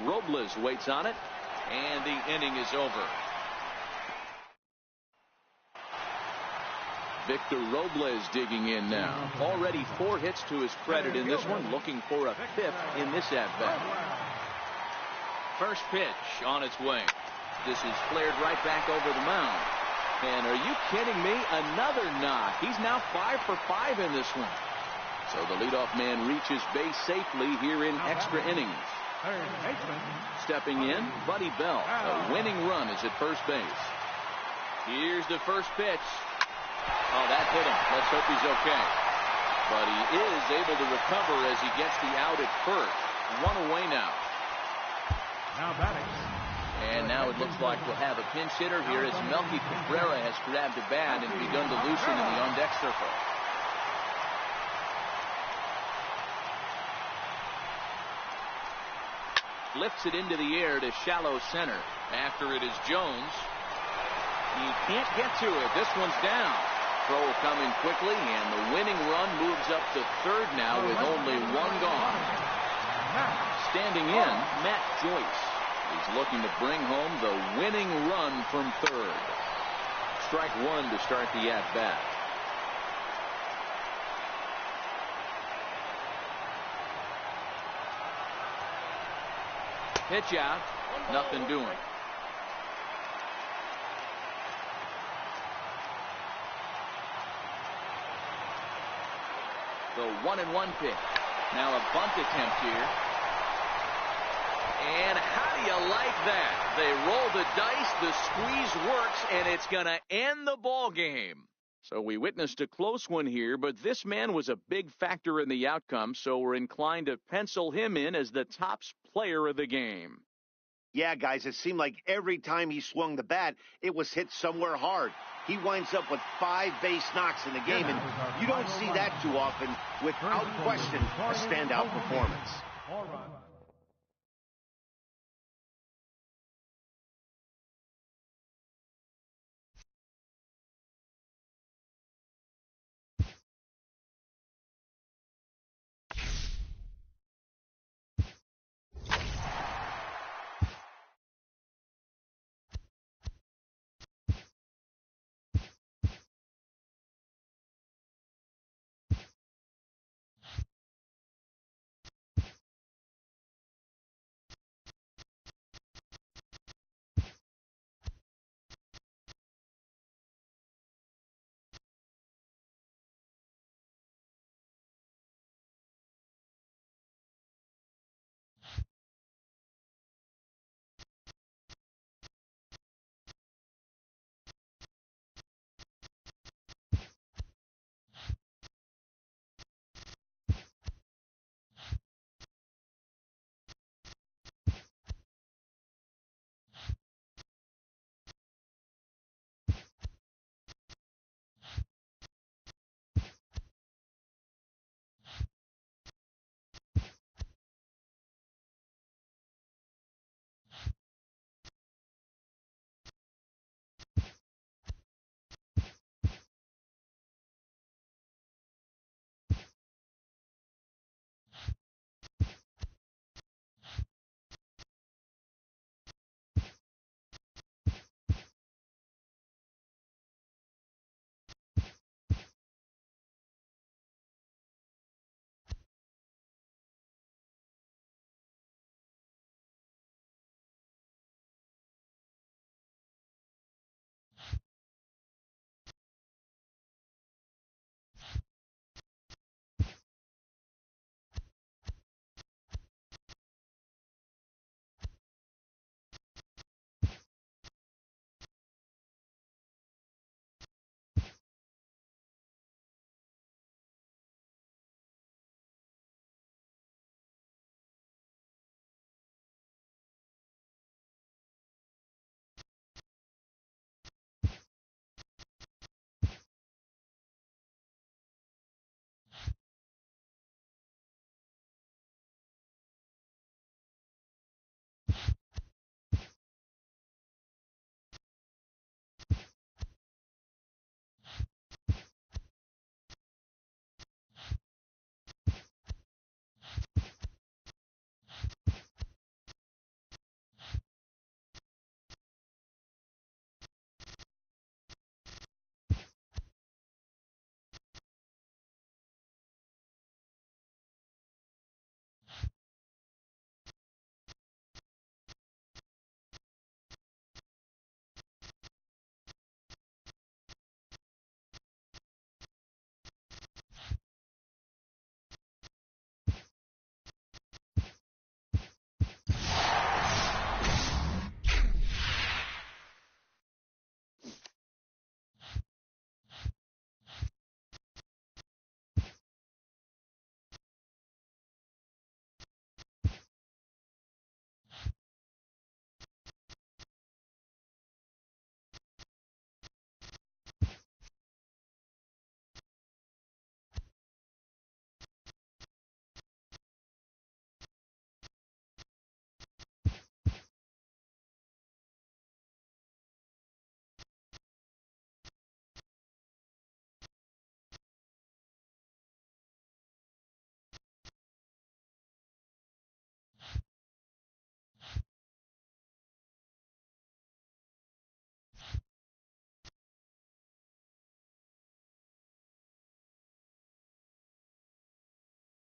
Robles waits on it, and the inning is over. Victor Robles digging in now. Already 4 hits to his credit in this one, looking for a 5th in this at-bat. First pitch on its way. This is flared right back over the mound. And are you kidding me? Another knock. He's now 5 for 5 in this one. So the leadoff man reaches base safely here in extra innings. Stepping in, Buddy Bell. A winning run is at first base. Here's the first pitch. Oh, that hit him. Let's hope he's okay. But he is able to recover as he gets the out at first. 1 away now. And now it looks like we'll have a pinch hitter here as Melky Cabrera has grabbed a bat and begun to loosen in the on-deck circle. Lifts it into the air to shallow center. After it is Jones. He can't get to it. This one's down. Throw coming quickly, and the winning run moves up to third now with only 1 gone. Standing in, Matt Joyce. He's looking to bring home the winning run from third. Strike one to start the at-bat. Pitch out. Nothing doing. The 1-1 pitch. Now a bunt attempt here. And how do you like that? They roll the dice, the squeeze works, and it's going to end the ball game. So we witnessed a close one here, but this man was a big factor in the outcome, so we're inclined to pencil him in as the top player of the game. Yeah, guys, it seemed like every time he swung the bat, it was hit somewhere hard. He winds up with 5 base knocks in the game, and you don't see that too often. Without question, a standout performance.